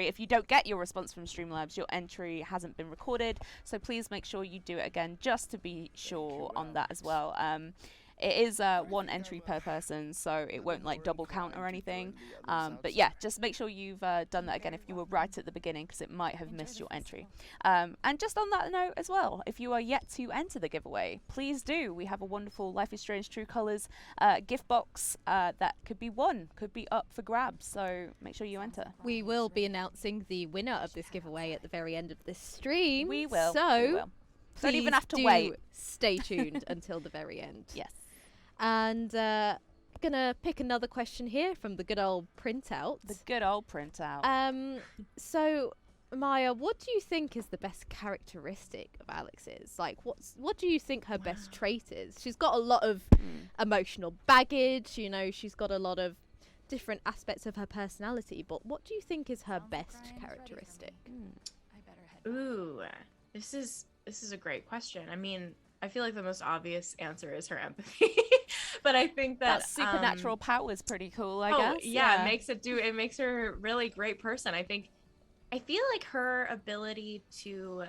if you don't get your response from Streamlabs, your entry hasn't been recorded. So please make sure you do it again just to be sure on that as well. It is one entry per person, so it won't like double count or anything. But yeah, just make sure you've done that again if you were right at the beginning, because it might have missed your entry. And just on that note as well, if you are yet to enter the giveaway, please do. We have a wonderful Life is Strange True Colors gift box that could be won, could be up for grabs. So make sure you enter. We will be announcing the winner of this giveaway at the very end of this stream. We will. So we will. Don't even have to do wait. Stay tuned until the very end. Yes. And gonna pick another question here from the good old printout. The good old printout. So Maya, what do you think is the best characteristic of Alex's? Like, what do you think her best trait is? She's got a lot of emotional baggage. You know, she's got a lot of different aspects of her personality. But what do you think is her best characteristic? Ooh, this is a great question. I mean, I feel like the most obvious answer is her empathy. But I think that supernatural power is pretty cool, I guess. Yeah, it makes her a really great person. I feel like her ability to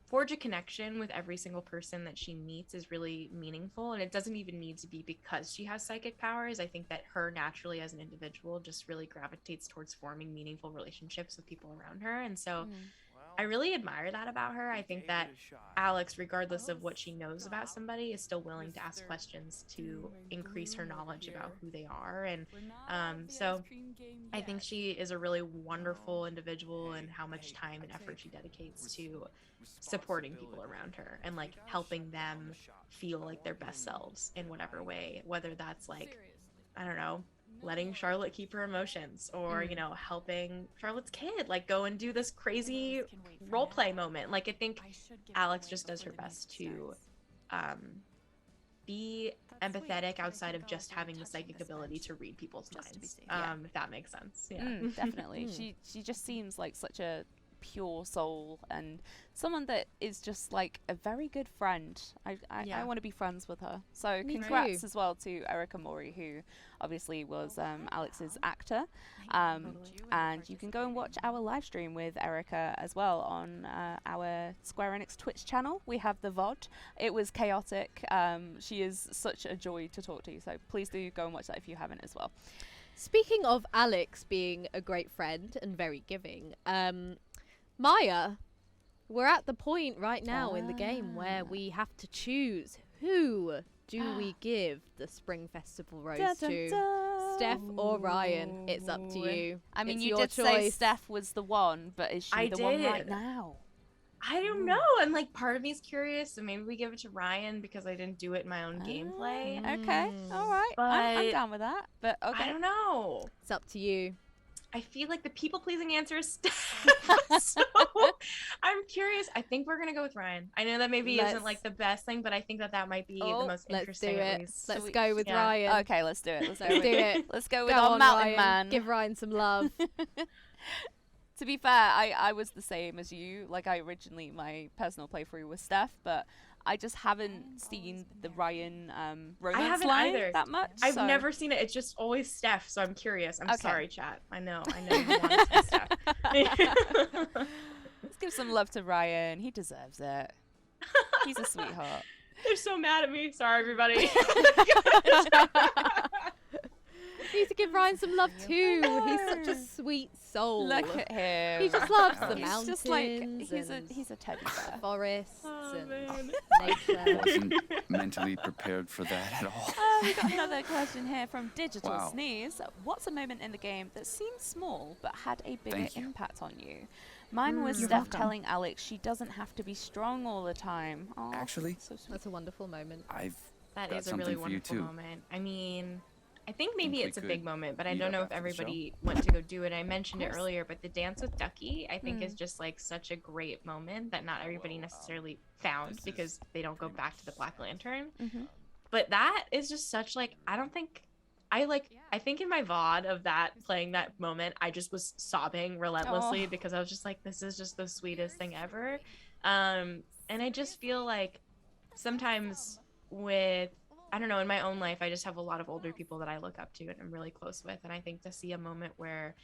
forge a connection with every single person that she meets is really meaningful, and it doesn't even need to be because she has psychic powers. I think that her naturally as an individual just really gravitates towards forming meaningful relationships with people around her, and so I really admire that about her. I think that Alex, regardless of what she knows about somebody, is still willing to ask questions to increase her knowledge about who they are. And so I think she is a really wonderful individual, and how much time and effort she dedicates to supporting people around her and like helping them feel like their best selves in whatever way, whether that's like, I don't know, letting Charlotte keep her emotions, or you know, helping Charlotte's kid like go and do this crazy role play moment. Like, I think Alex just does her best to be empathetic outside of just having the psychic ability to read people's minds, if that makes sense. Definitely. She just seems like such a pure soul, and someone that is just like a very good friend. I want to be friends with her. So congrats as well to Erica Mori, who obviously was Alex's actor, and you can go and watch our live stream with Erica as well on our Square Enix Twitch channel. We have the VOD. It was chaotic. She is such a joy to talk to, so please do go and watch that if you haven't as well. Speaking of Alex being a great friend and very giving, Maya, we're at the point right now in the game where we have to choose who do we give the Spring Festival Rose to, Steph or Ryan? It's up to you. I mean, it's you your did choice. say Steph was the one, but is she the one right now? I don't know, and like part of me is curious, so maybe we give it to Ryan because I didn't do it in my own gameplay. Okay, all right, but I'm down with that. But okay, I don't know. It's up to you. I feel like the people-pleasing answer is Steph, so I'm curious. I think we're gonna go with Ryan. I know that maybe isn't like the best thing, but I think that might be the most interesting. Let's do it. Let's go with Ryan. Okay, let's do it. Let's do it. Let's go with our mountain Ryan. man. Give Ryan some love. To be fair, I was the same as you. Like, my personal playthrough was Steph, but I just haven't seen the Ryan romance line either. that much. I've never seen it. It's just always Steph, so I'm curious. I'm sorry, chat. I know you want it to be Steph. Let's give some love to Ryan. He deserves it. He's a sweetheart. They're so mad at me. Sorry, everybody. You need to give Ryan some love too. He's such a sweet soul. Look at him. He just loves the he's mountains. Just like he's a teddy bear. Forests and man. nature. Wasn't mentally prepared for that at all. We got another question here from Digital Wow. Sneeze. What's a moment in the game that seemed small but had a bigger impact on you? Mine was Steph telling Alex she doesn't have to be strong all the time. Aww, Actually, so sweet. That's a wonderful moment. That got is a really something for you, wonderful too. moment. I mean, I think maybe Think we it's a could big moment, but I meet don't up know if after the show? everybody went to go do it. I mentioned it earlier, but the dance with Ducky, I think, is just like such a great moment that not everybody necessarily found because they don't go back to the Black Lantern. But that is just such like, I don't think I think in my VOD of that playing that moment, I just was sobbing relentlessly because I was just like, this is just the sweetest thing ever. And I just feel like sometimes with, I don't know, in my own life, I just have a lot of older people that I look up to and I'm really close with. And I think to see a moment where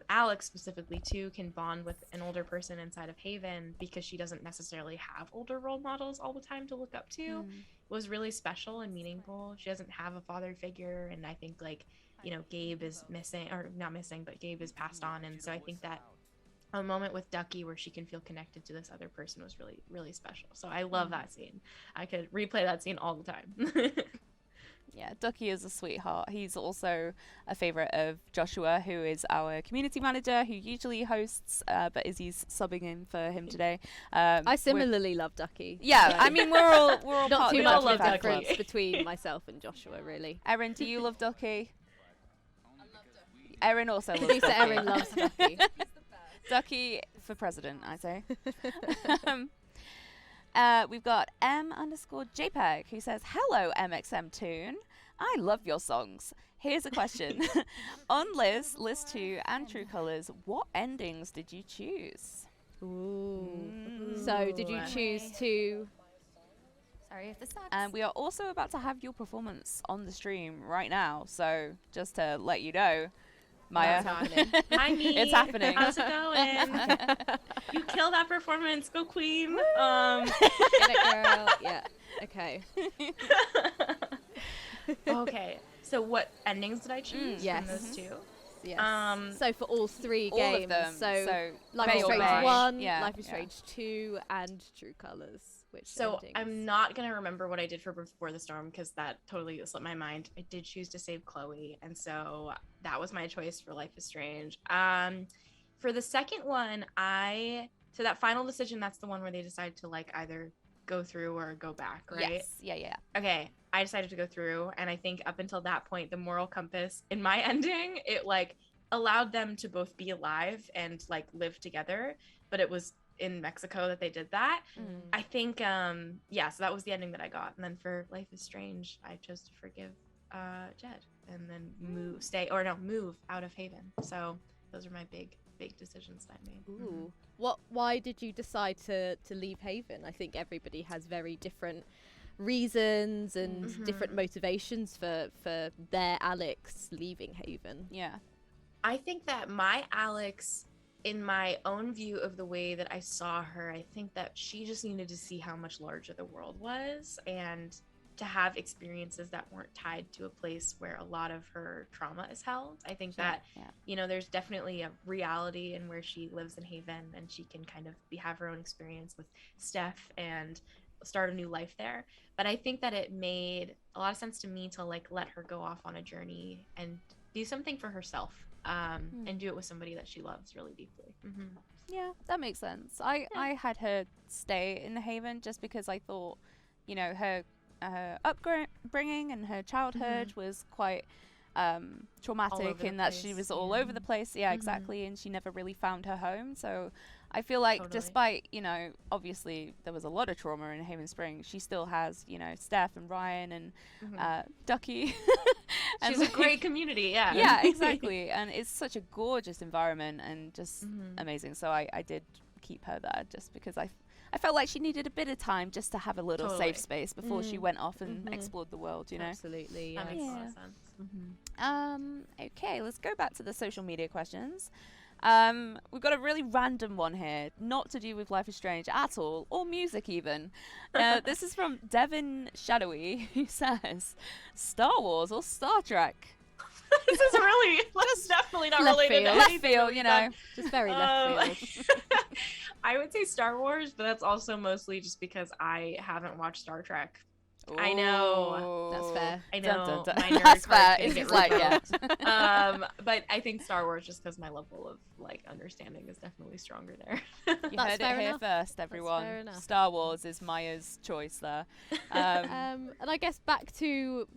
Alex specifically too can bond with an older person inside of Haven because she doesn't necessarily have older role models all the time to look up to was really special and meaningful. She doesn't have a father figure, and I think like, you know, Gabe is missing, or not missing, but Gabe is passed on, and so I think that a moment with Ducky where she can feel connected to this other person was really, really special. So I love that scene. I could replay that scene all the time. Yeah, Ducky is a sweetheart. He's also a favorite of Joshua, who is our community manager, who usually hosts, but Izzy's subbing in for him today. I similarly love Ducky. Yeah, so I mean we're all not part too of much the of a Ducky difference between myself and Joshua, really. Erin, do you love Ducky? Erin also loves Lisa Ducky. Erin loves Ducky. Ducky for president, I say. We've got M_JPEG who says, hello mxmtoon. I love your songs. Here's a question. On Liz, Liz 2 and True Colors, what endings did you choose? Ooh. So did you choose to... Sorry if this sucks. And we are also about to have your performance on the stream right now. So just to let you know, Maya, Hi, me. it's happening. How's it going? You killed that performance. Go Queen. Get it, girl. Yeah. Okay. Okay. So what endings did I choose yes. from those two? Yes. So for all three all games, of them. so Life May is or Strange May. 1, Yeah, Life is yeah. Strange 2, and True Colors. Which So endings? I'm not gonna remember what I did for Before the Storm because that totally slipped my mind. I did choose to save Chloe, and so that was my choice for Life is Strange. For the second one, so that final decision, that's the one where they decide to like either go through or go back, right? Yes. Yeah. Okay, I decided to go through, and I think up until that point, the moral compass in my ending, it like allowed them to both be alive and like live together, but it was in Mexico that they did that. I think so that was the ending that I got. And then for Life is Strange, I chose to forgive Jed and then move out of Haven. So those are my big decisions that I made. Ooh. Why did you decide to leave Haven? I think everybody has very different reasons and different motivations for their Alex leaving Haven. Yeah. I think that my Alex, in my own view of the way that I saw her, I think that she just needed to see how much larger the world was and to have experiences that weren't tied to a place where a lot of her trauma is held. I think that, you know, there's definitely a reality in where she lives in Haven and she can kind of have her own experience with Steph and start a new life there. But I think that it made a lot of sense to me to like let her go off on a journey and do something for herself. And do it with somebody that she loves really deeply. Yeah, that makes sense. I had her stay in the Haven just because I thought, you know, her upbringing and her childhood was quite traumatic in that she was all over the place. Yeah, exactly. And she never really found her home. So I feel like despite, you know, obviously there was a lot of trauma in Haven Springs, she still has, you know, Steph and Ryan and Ducky. And she's a great community, yeah. Yeah, exactly. And it's such a gorgeous environment and just amazing. So I did keep her there just because I felt like she needed a bit of time just to have a little safe space before she went off and explored the world, you know? Absolutely. That makes a lot of sense. Okay, let's go back to the social media questions. We've got a really random one here, not to do with Life is Strange at all, or music even. This is from Devin Shadowy, who says, Star Wars or Star Trek? This is really, that's definitely not left related to field. Left anything field, you know. Just very left field. I would say Star Wars, but that's also mostly just because I haven't watched Star Trek. I know. That's fair. I know. Dun, dun, dun. My nerd That's card's fair. gonna It's get just like, revoked. But I think Star Wars, just because my level of like understanding is definitely stronger there. You That's heard it fair here enough. first, everyone. fair enough. Star Wars is Maya's choice there. And I guess back to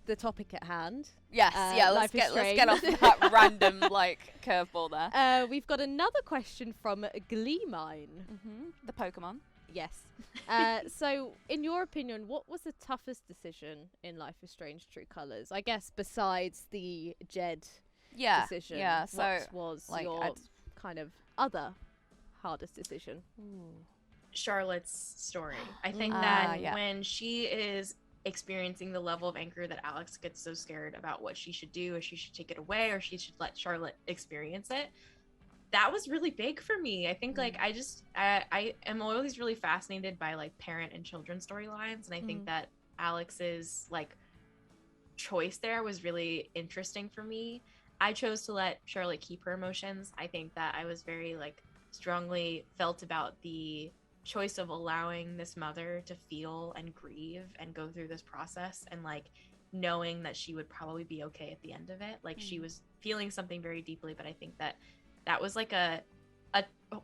the topic at hand. Yes, yeah, let's Life is get off Strange. that random like curveball there. We've got another question from Gleemine. The Pokemon. Yes. So, in your opinion, what was the toughest decision in Life is Strange True Colors? I guess besides the Jed decision, So what was like, your kind of other hardest decision? Charlotte's story. I think Mm. that Yeah. when she is experiencing the level of anger that Alex gets so scared about what she should do, or she should take it away, or she should let Charlotte experience it, that was really big for me. I think like I am always really fascinated by like parent and children storylines, and I think that Alex's like choice there was really interesting for me. I chose to let Charlotte keep her emotions. I think that I was very like strongly felt about the choice of allowing this mother to feel and grieve and go through this process, and like knowing that she would probably be okay at the end of it. Like she was feeling something very deeply, but I think that that was like a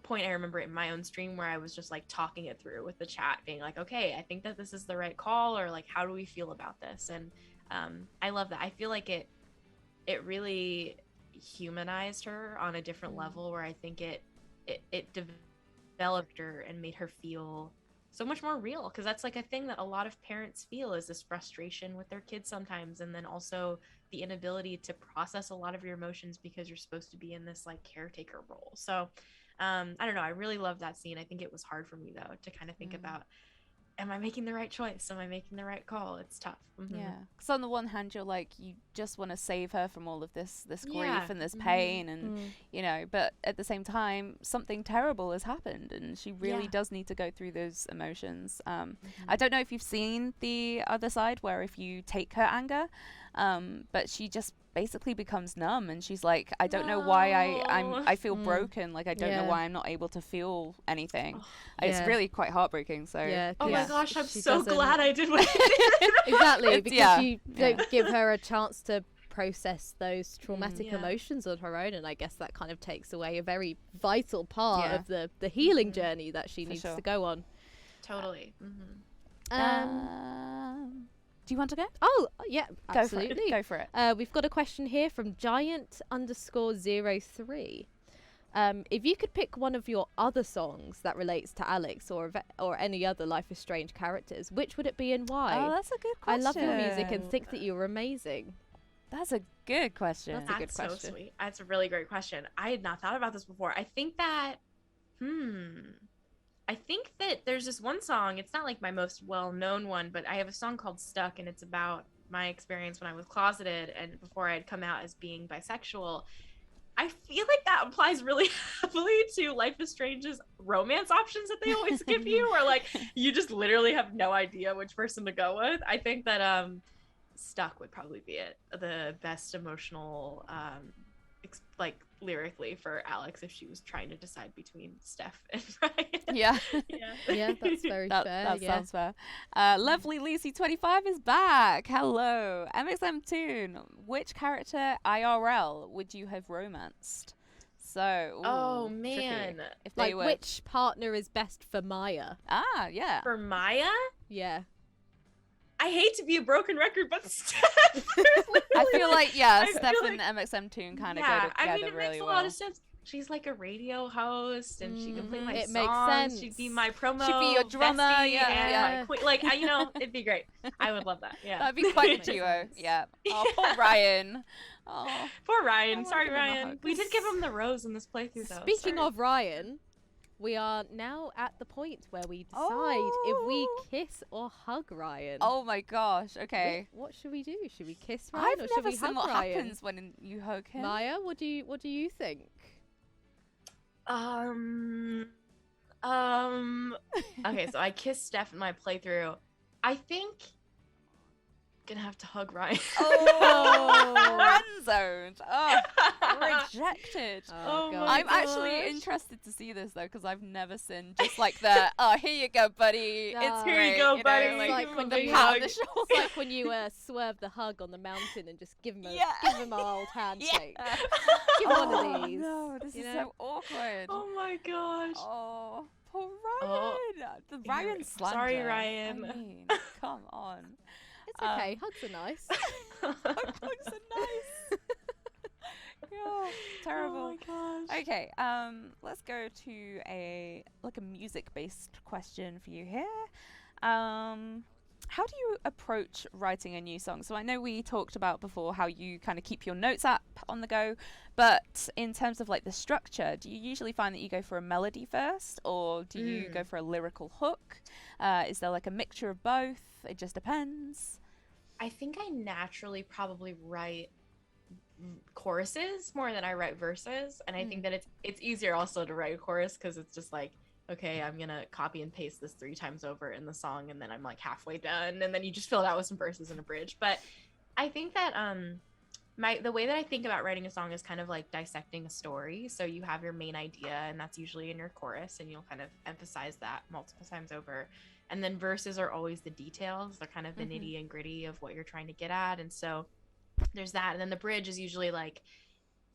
point I remember in my own stream where I was just like talking it through with the chat, being like, okay, I think that this is the right call, or like, how do we feel about this? And I love that. I feel like it really humanized her on a different level, where I think it developed her and made her feel so much more real, because that's like a thing that a lot of parents feel, is this frustration with their kids sometimes, and then also the inability to process a lot of your emotions because you're supposed to be in this like caretaker role. So I don't know, I really love that scene. I think it was hard for me though to kind of think about, am I making the right choice? Am I making the right call? It's tough. Yeah, because on the one hand, you're like, you just want to save her from all of this grief Yeah. and this pain, and you know, but at the same time, something terrible has happened, and she really does need to go through those emotions. I don't know if you've seen the other side, where if you take her anger, but she just basically becomes numb, and she's like, I don't know why I feel broken, like I don't know why I'm not able to feel anything. It's really quite heartbreaking. So Oh my gosh, I'm she so doesn't- glad I did what I did. Exactly, because you Yeah. don't give her a chance to process those traumatic emotions on her own, and I guess that kind of takes away a very vital part of the healing journey that she needs sure. to go on. Totally. do you want to go? Oh, yeah, absolutely. Go for it. We've got a question here from Giant_03. If you could pick one of your other songs that relates to Alex or any other Life is Strange characters, which would it be and why? Oh, that's a good I question. love your music and think that you're amazing. That's a good question. That's a good That's question. so sweet. That's a really great question. I had not thought about this before. I think that, I think that there's this one song. It's not like my most well-known one, but I have a song called Stuck, and it's about my experience when I was closeted and before I had come out as being bisexual. I feel like that applies really heavily to Life is Strange's romance options that they always give you, or like you just literally have no idea which person to go with. I think that Stuck would probably be the best emotional like lyrically for Alex if she was trying to decide between Steph and Ryan. Yeah. Yeah, that's very fair. That yeah. sounds fair. Lovely Lucy25 is back. Hello. mxmtoon, which character IRL would you have romanced? So, Oh tricky. man. If they Like, were which partner is best for Maya? yeah. For Maya, Yeah. I hate to be a broken record, but Steph. I feel like I Steph feel and MXMtoon kind of yeah, go together I mean, it really makes a well. lot of sense. She's like a radio host, and she can play my It songs. makes sense. She'd be my promo. She'd be your drummer, bestie, yeah, and yeah. my queen. Like, you know, it'd be great. I would love that. Yeah, That'd be quite a Makes duo. sense. Yeah. Oh, poor Ryan. Oh. Poor Ryan. wanna Sorry, give him a Ryan. hug. We did give him the rose in this playthrough, though. Speaking Sorry. of Ryan, we are now at the point where we decide if we kiss or hug Ryan. Oh my gosh. Okay. What should we do? Should we kiss Ryan I've or should never we seen hug what Ryan? happens when you hug him. Maya, what do you think? Okay, so I kissed Steph in my playthrough. I think gonna have to hug Ryan. Oh, friend zoned. Oh, rejected. Oh God. my I'm actually gosh. interested to see this though, because I've never seen just like the here you go, buddy. It's Oh. great. Here you go, know, buddy. It's like when the you pat on hug. the shoulder. It's like when you swerve the hug on the mountain and just give him Yeah. an old handshake. Yeah. Give him one Oh, of these. no, this you is know? so awkward. Oh my gosh. Oh, poor Ryan. Oh, The Ryan slander. sorry, Ryan. I mean, come on. It's okay. Hugs are nice. Hugs are nice. Yeah, terrible. Oh my Okay, let's go to a music-based question for you here. How do you approach writing a new song? So I know we talked about before how you kind of keep your notes app on the go, but in terms of like the structure, do you usually find that you go for a melody first, or do you go for a lyrical hook? Is there like a mixture of both? It just depends. I think I naturally probably write choruses more than I write verses, and I think that it's easier also to write a chorus because it's just like, okay, I'm gonna copy and paste this 3 times over in the song, and then I'm like halfway done, and then you just fill it out with some verses and a bridge. But I think that the way that I think about writing a song is kind of like dissecting a story. So you have your main idea, and that's usually in your chorus, and you'll kind of emphasize that multiple times over. And then verses are always the details. They're kind of the nitty and gritty of what you're trying to get at. And so there's that. And then the bridge is usually like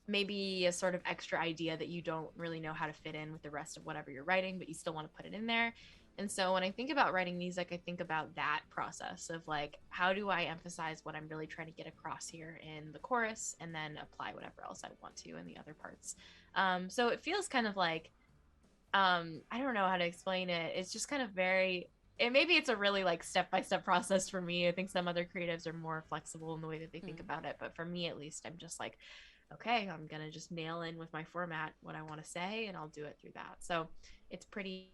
maybe a sort of extra idea that you don't really know how to fit in with the rest of whatever you're writing, but you still want to put it in there. And so when I think about writing music, I think about that process of like, how do I emphasize what I'm really trying to get across here in the chorus, and then apply whatever else I want to in the other parts. So it feels kind of like, I don't know how to explain it. It's just kind of maybe it's a really like step-by-step process for me. I think some other creatives are more flexible in the way that they think about it. But for me, at least, I'm just like, okay, I'm going to just nail in with my format what I want to say, and I'll do it through that. So it's pretty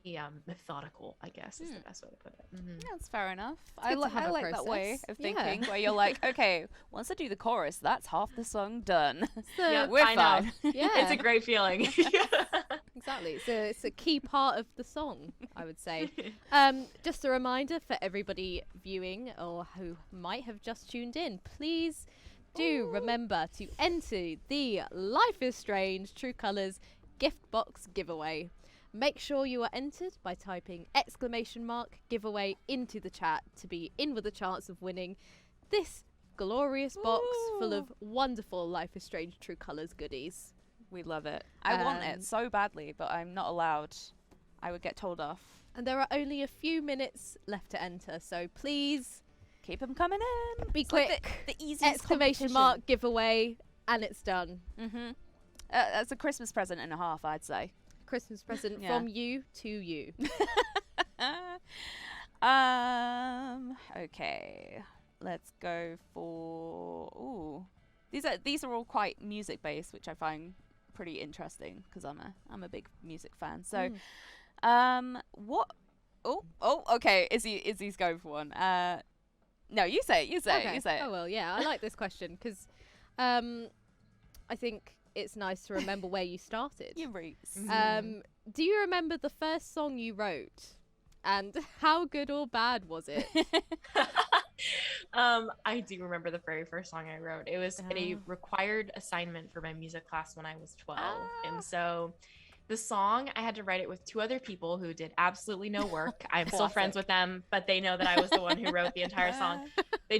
methodical, I guess, is the best way to put it. Yeah, that's fair enough. It's I good to have a like that way process. of Yeah. thinking, where you're like, okay, once I do the chorus, that's half the song done. So, Yep, We're I know. fine. yeah, It's a great feeling. exactly. So it's a key part of the song, I would say. Just a reminder for everybody viewing or who might have just tuned in, please do remember to enter the Life is Strange True Colors gift box giveaway. Make sure you are entered by typing !giveaway into the chat to be in with a chance of winning this glorious box full of wonderful Life is Strange True Colors goodies. We love it. I want it so badly, but I'm not allowed. I would get told off. And there are only a few minutes left to enter, so please Keep them coming in. be It's quick. like the easiest !! Giveaway, and it's done. That's a Christmas present and a half, I'd say. Christmas present Yeah. from you to you. Okay. Let's go for these are all quite music based, which I find pretty interesting because I'm a big music fan. So what okay, Izzy's going for one. No, you say it. Oh well, yeah, I like this question because I think it's nice to remember where you started. Your roots. Do you remember the first song you wrote, and how good or bad was it? I do remember the very first song I wrote. It was a required assignment for my music class when I was 12. And so the song, I had to write it with 2 other people who did absolutely no work. I'm still friends with them, but they know that I was the one who wrote the entire song. They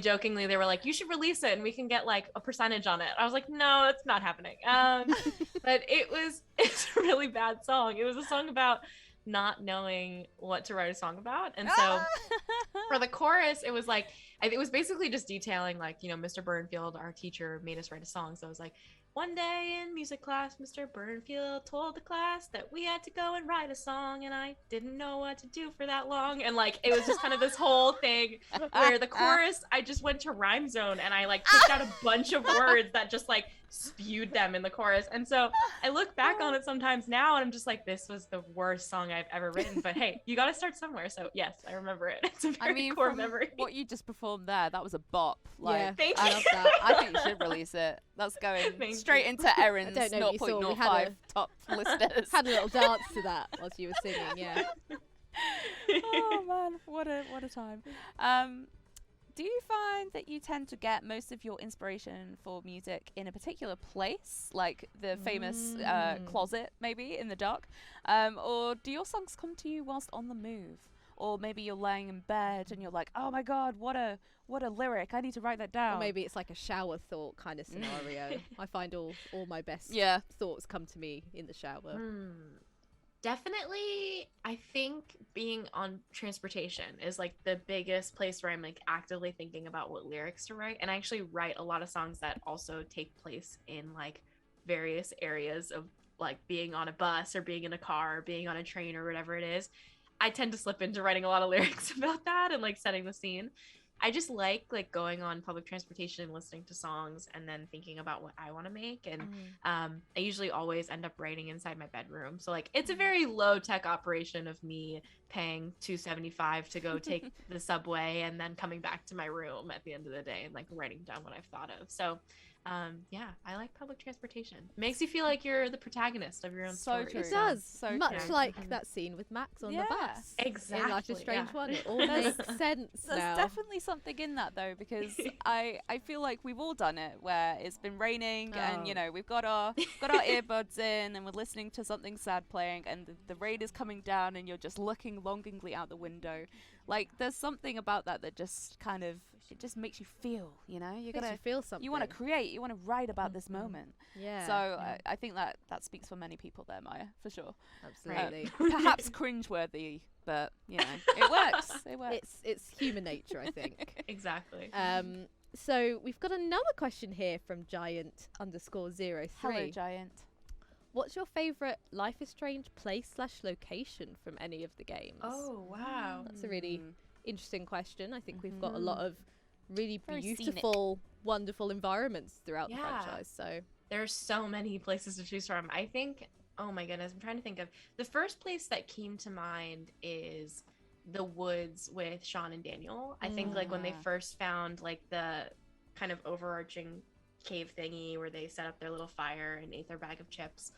were like, you should release it and we can get like a percentage on it. I was like, no, it's not happening. But it's a really bad song. It was a song about not knowing what to write a song about. And so for the chorus, it was like, it was basically just detailing like, Mr. Burnfield, our teacher, made us write a song. So it was like, one day in music class, Mr. Burnfield told the class that we had to go and write a song, and I didn't know what to do for that long. And like, it was just kind of this whole thing where the chorus, I just went to Rhyme Zone and I like picked out a bunch of words that just like spewed them in the chorus. And so I look back on it sometimes now and I'm just like, this was the worst song I've ever written. But hey, you got to start somewhere. So yes, I remember it. It's a very core from memory. What you just performed there, that was a bop. Like, Yeah, Thank I you. love that. I think you should release it. That's going Thank straight you. into Erin's I don't know if you saw, we 0.05 top listers. Had a little dance to that whilst you were singing. Yeah. Oh man, what a time. Do you find that you tend to get most of your inspiration for music in a particular place, like the famous closet, maybe in the dark, or do your songs come to you whilst on the move? Or maybe you're laying in bed and you're like, oh my god, what a lyric, I need to write that down. Or maybe it's like a shower thought kind of scenario. I find all my best thoughts come to me in the shower. Definitely, I think being on transportation is like the biggest place where I'm like actively thinking about what lyrics to write. And I actually write a lot of songs that also take place in like various areas of like being on a bus or being in a car or being on a train or whatever it is, I tend to slip into writing a lot of lyrics about that and like setting the scene. I just like going on public transportation and listening to songs and then thinking about what I want to make. And I usually always end up writing inside my bedroom. So like it's a very low tech operation of me paying $2.75 to go take the subway and then coming back to my room at the end of the day and like writing down what I've thought of. So yeah, I like public transportation. Makes you feel like you're the protagonist of your own story. True. It does. So much true. like that scene with Max on the bus. Exactly. In Life is Strange yeah. 1. It all makes sense There's now. definitely something in that though, because I feel like we've all done it where it's been raining and you know we've got our earbuds in and we're listening to something sad playing and the rain is coming down and you're just looking longingly out the window. Like there's something about that just kind of it just makes you feel, you know, Makes you feel something. you want to create, you want to write about this moment. Yeah. So I think that speaks for many people there, Maya, for sure. Absolutely. Perhaps cringeworthy, but you know, it works. It works. It's human nature, I think. Exactly. So we've got another question here from Giant_03. Hello, Giant. What's your favourite Life is Strange place/location from any of the games? Oh, wow. That's a really interesting question. I think we've got a lot of really Very beautiful, wonderful environments throughout the franchise. So there's so many places to choose from. I think, oh my goodness, I'm trying to think of the first place that came to mind is the woods with Sean and Daniel. I think like when they first found like the kind of overarching cave thingy where they set up their little fire and ate their bag of chips.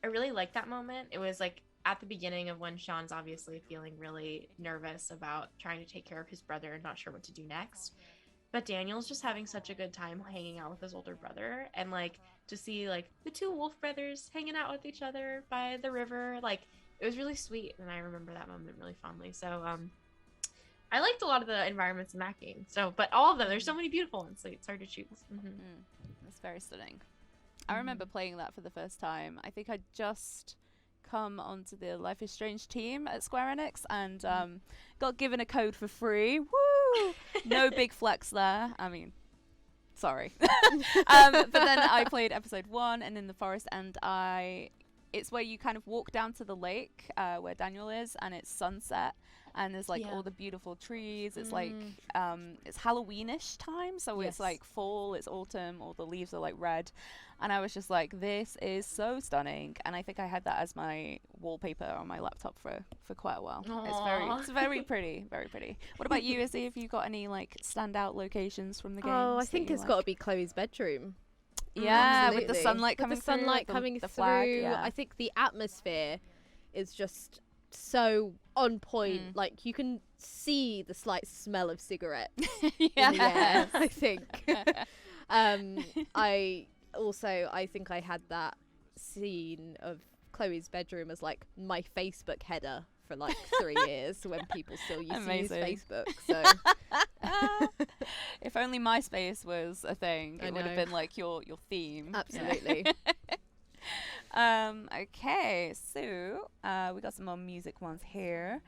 I really liked that moment. It was like at the beginning of when Sean's obviously feeling really nervous about trying to take care of his brother and not sure what to do next. But Daniel's just having such a good time hanging out with his older brother, and like to see like the two wolf brothers hanging out with each other by the river, like it was really sweet, and I remember that moment really fondly. So I liked a lot of the environments in that game. So, but all of them, there's so many beautiful ones, so it's hard to choose. That's very stunning. I remember playing that for the first time. I think I just come onto the Life is Strange team at Square Enix and got given a code for free. Woo! No big flex there. I mean, sorry. But then I played episode 1 and in the forest, and it's where you kind of walk down to the lake where Daniel is, and it's sunset, and there's like all the beautiful trees. It's like it's Halloweenish time, so it's like fall, it's autumn, all the leaves are like red, and I was just like, this is so stunning. And I think I had that as my wallpaper on my laptop for quite a while. It's very pretty, very pretty. What about you, Izzy? Have you got any like standout locations from the game? I think it's got to be Chloe's bedroom. Yeah, with the Absolutely. sunlight coming with the sunlight through, coming the through. flag, yeah. I think the atmosphere is just so on point. Like you can see the slight smell of cigarette in the air, I think. I think I had that scene of Chloe's bedroom as like my Facebook header for like 3 years when people still used to use Facebook. So if only MySpace was a thing, it would have been like your theme. Absolutely. Okay, so we got some more music ones here.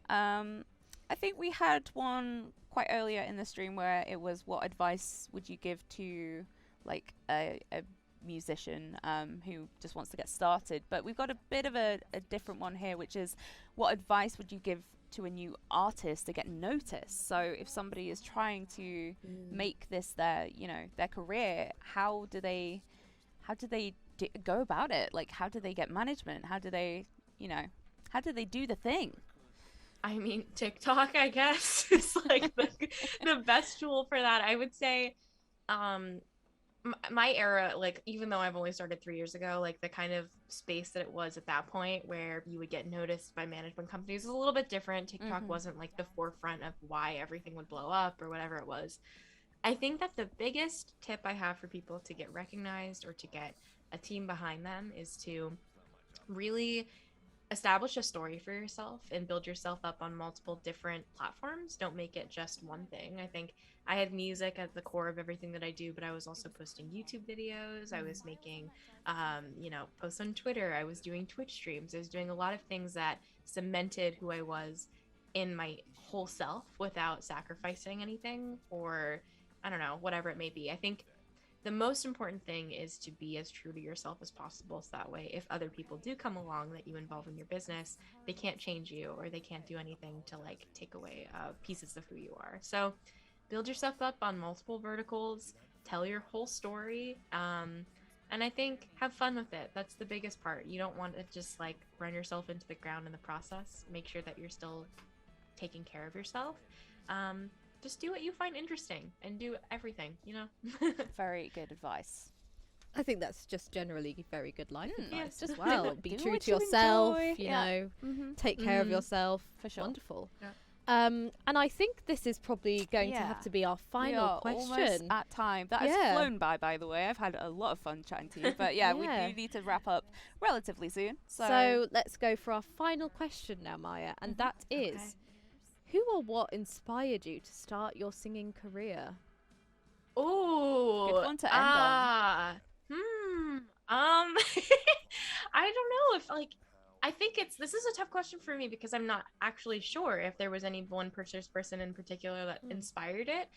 I think we had one quite earlier in the stream where it was, what advice would you give to like a musician who just wants to get started? But we've got a bit of a different one here, which is, what advice would you give to a new artist to get noticed? So if somebody is trying to make this their career, how do they go about it? Like, how do they get management? How do they do the thing? I mean, TikTok, I guess, is like the best tool for that. I would say my era, like, even though I've only started 3 years ago, like the kind of space that it was at that point where you would get noticed by management companies is a little bit different. TikTok wasn't like the forefront of why everything would blow up or whatever it was. I think that the biggest tip I have for people to get recognized or to get a team behind them is to really establish a story for yourself and build yourself up on multiple different platforms. Don't make it just one thing. I think I had music at the core of everything that I do, but I was also posting YouTube videos. I was making, posts on Twitter. I was doing Twitch streams. I was doing a lot of things that cemented who I was in my whole self without sacrificing anything, or I don't know, whatever it may be. I think the most important thing is to be as true to yourself as possible. So that way, if other people do come along that you involve in your business, they can't change you or they can't do anything to like take away pieces of who you are. So build yourself up on multiple verticals, tell your whole story, and I think have fun with it. That's the biggest part. You don't want to just like run yourself into the ground in the process. Make sure that you're still taking care of yourself. Just do what you find interesting and do everything, you know? Very good advice. I think that's just generally very good life advice yeah. as well. Be Do true what to you yourself, enjoy. you Yeah. know, Mm-hmm. take care of yourself. For sure. Wonderful. Yeah. And I think this is probably going to have Yeah. to be our We final are almost question. at time. That has Yeah. flown by the way. I've had a lot of fun chatting to you. But yeah, we Yeah. do need to wrap up relatively soon. So let's go for our final question now, Maya, and that is, Okay. who or what inspired you to start your singing career? Oh, Good one to end on. I don't know if like, I think this is a tough question for me because I'm not actually sure if there was any one person in particular that inspired it.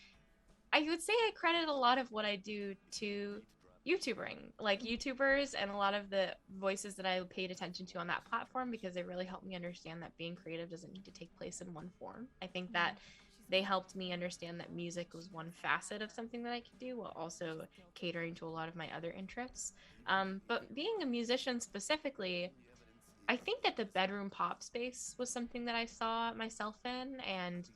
I would say I credit a lot of what I do to YouTubering, like YouTubers and a lot of the voices that I paid attention to on that platform, because they really helped me understand that being creative doesn't need to take place in one form. I think that they helped me understand that music was one facet of something that I could do while also catering to a lot of my other interests. But being a musician specifically, I think that the bedroom pop space was something that I saw myself in and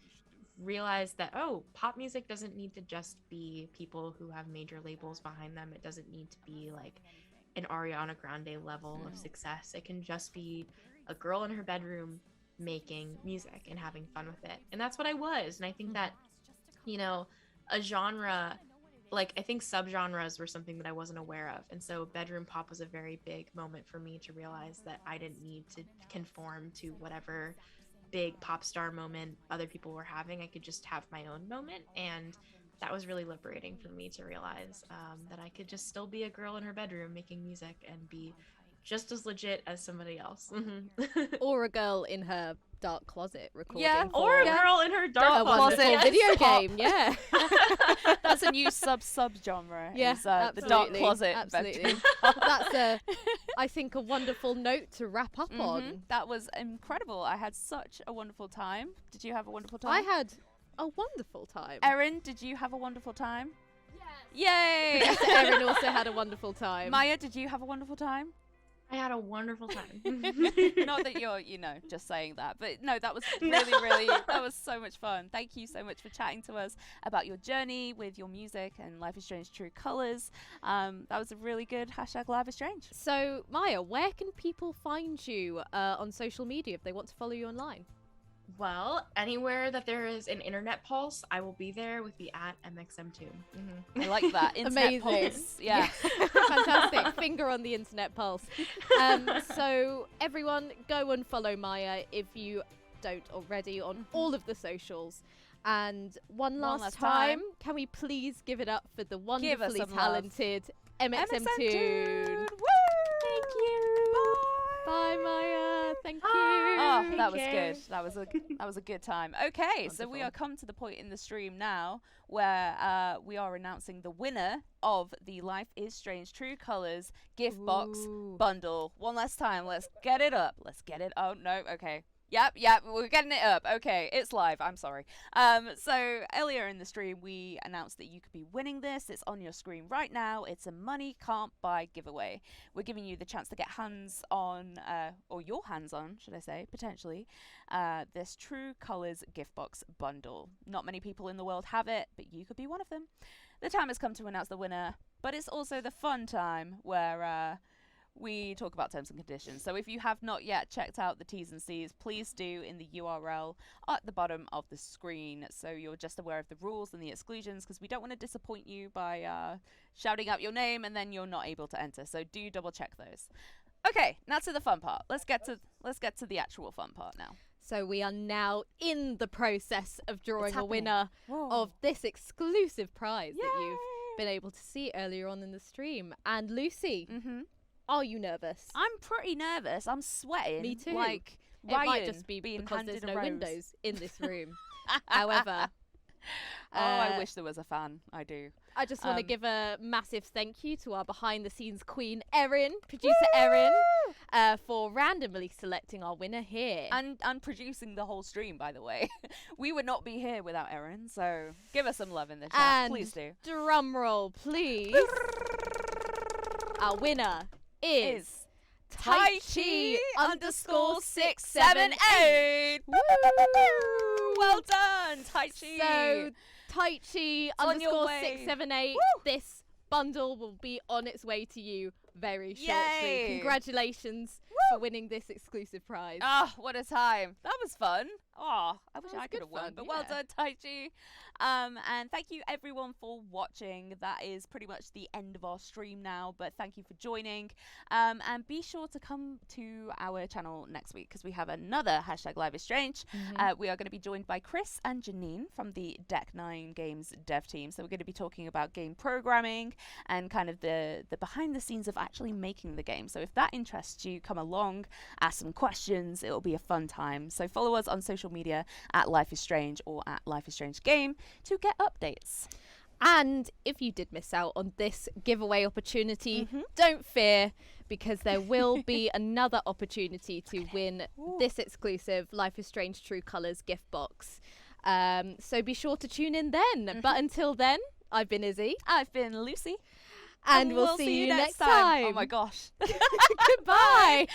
realized that, oh, pop music doesn't need to just be people who have major labels behind them. It doesn't need to be like an Ariana Grande level of success. It can just be a girl in her bedroom making music and having fun with it. And that's what I was. And I think that, you know, a genre, like I think subgenres were something that I wasn't aware of. And so bedroom pop was a very big moment for me to realize that I didn't need to conform to whatever big pop star moment other people were having. I could just have my own moment. And that was really liberating for me to realize that I could just still be a girl in her bedroom making music and be just as legit as somebody else. Or a girl in her dark closet recording. Yeah, Or a for girl in her dark a closet. wonderful Yes. video Pop. game. Yeah. That's a new genre. Yeah, is, the dark absolutely, closet. absolutely. bedroom. That's I think, a wonderful note to wrap up on. That was incredible. I had such a wonderful time. Did you have a wonderful time? I had a wonderful time. Erin, did you have a wonderful time? Yay! Yes, Erin also had a wonderful time. Maya, did you have a wonderful time? I had a wonderful time. Not that you're, just saying that, but no, that was really, that was so much fun. Thank you so much for chatting to us about your journey with your music and Life is Strange True Colors. That was a really good #Live is Strange. So, Maya, where can people find you on social media if they want to follow you online? Well, anywhere that there is an internet pulse, I will be there with the @mxmtoon. I like that. Internet Amazing. pulse. Yeah. Fantastic. Finger on the internet pulse. So everyone, go and follow Maya if you don't already on all of the socials. And one last last time, time. can we please give it up for the Give us wonderfully some love. talented mxmtoon? Woo! Thank you. Bye, Maya. Thank you. Oh, Take that was care. good. That was a good time. Okay, so we Wonderful. are come to the point in the stream now where we are announcing the winner of the Life is Strange True Colors gift box Ooh. bundle. One last time. Let's get it up. Let's get it. Oh no. Okay. Yep, we're getting it up. Okay, it's live. I'm sorry. So earlier in the stream, we announced that you could be winning this. It's on your screen right now. It's a money can't buy giveaway. We're giving you the chance to get hands on, or your hands on, should I say, potentially, this True Colors gift box bundle. Not many people in the world have it, but you could be one of them. The time has come to announce the winner, but it's also the fun time where we talk about terms and conditions. So if you have not yet checked out the T's and C's, please do in the URL at the bottom of the screen, so you're just aware of the rules and the exclusions, because we don't want to disappoint you by shouting out your name and then you're not able to enter. So do double check those. Okay, now to the fun part. Let's get to the actual fun part now. So we are now in the process of drawing a happening. winner Whoa. of this exclusive prize that Yay! you've been able to see earlier on in the stream. And Lucy, Mm-hmm. are you nervous? I'm pretty nervous. I'm sweating. Me too. Like It might Ryan just be being because handed there's a no rose. windows in this room. However, I wish there was a fan. I do. I just want to give a massive thank you to our behind-the-scenes queen, Erin, producer Erin, for randomly selecting our winner here. And producing the whole stream, by the way. We would not be here without Erin, so give us some love in the chat. And please do. Drum roll, please. Our winner is Taichi _678. Woo! Well done, Taichi. So, Taichi on your way. _678. Woo! This bundle will be on its way to you very shortly. Yay! Congratulations for winning this exclusive prize. Ah, what a time. That was fun. Oh, I wish That was I could good have won. fun, But well yeah. done, Taichi. And thank you everyone for watching. That is pretty much the end of our stream now. But thank you for joining. And be sure to come to our channel next week because we have another #LiveIsStrange. We are going to be joined by Chris and Janine from the Deck 9 Games dev team. So we're going to be talking about game programming and kind of the behind the scenes of actually making the game. So if that interests you, come along, ask some questions. It'll be a fun time. So follow us on social media at Life is Strange or at Life is Strange Game to get updates. And if you did miss out on this giveaway opportunity, don't fear, because there will be another opportunity to win this exclusive Life is Strange True Colours gift box. So be sure to tune in then. But until then, I've been Izzy. I've been Lucy. And we'll see you next time. Oh my gosh. Goodbye.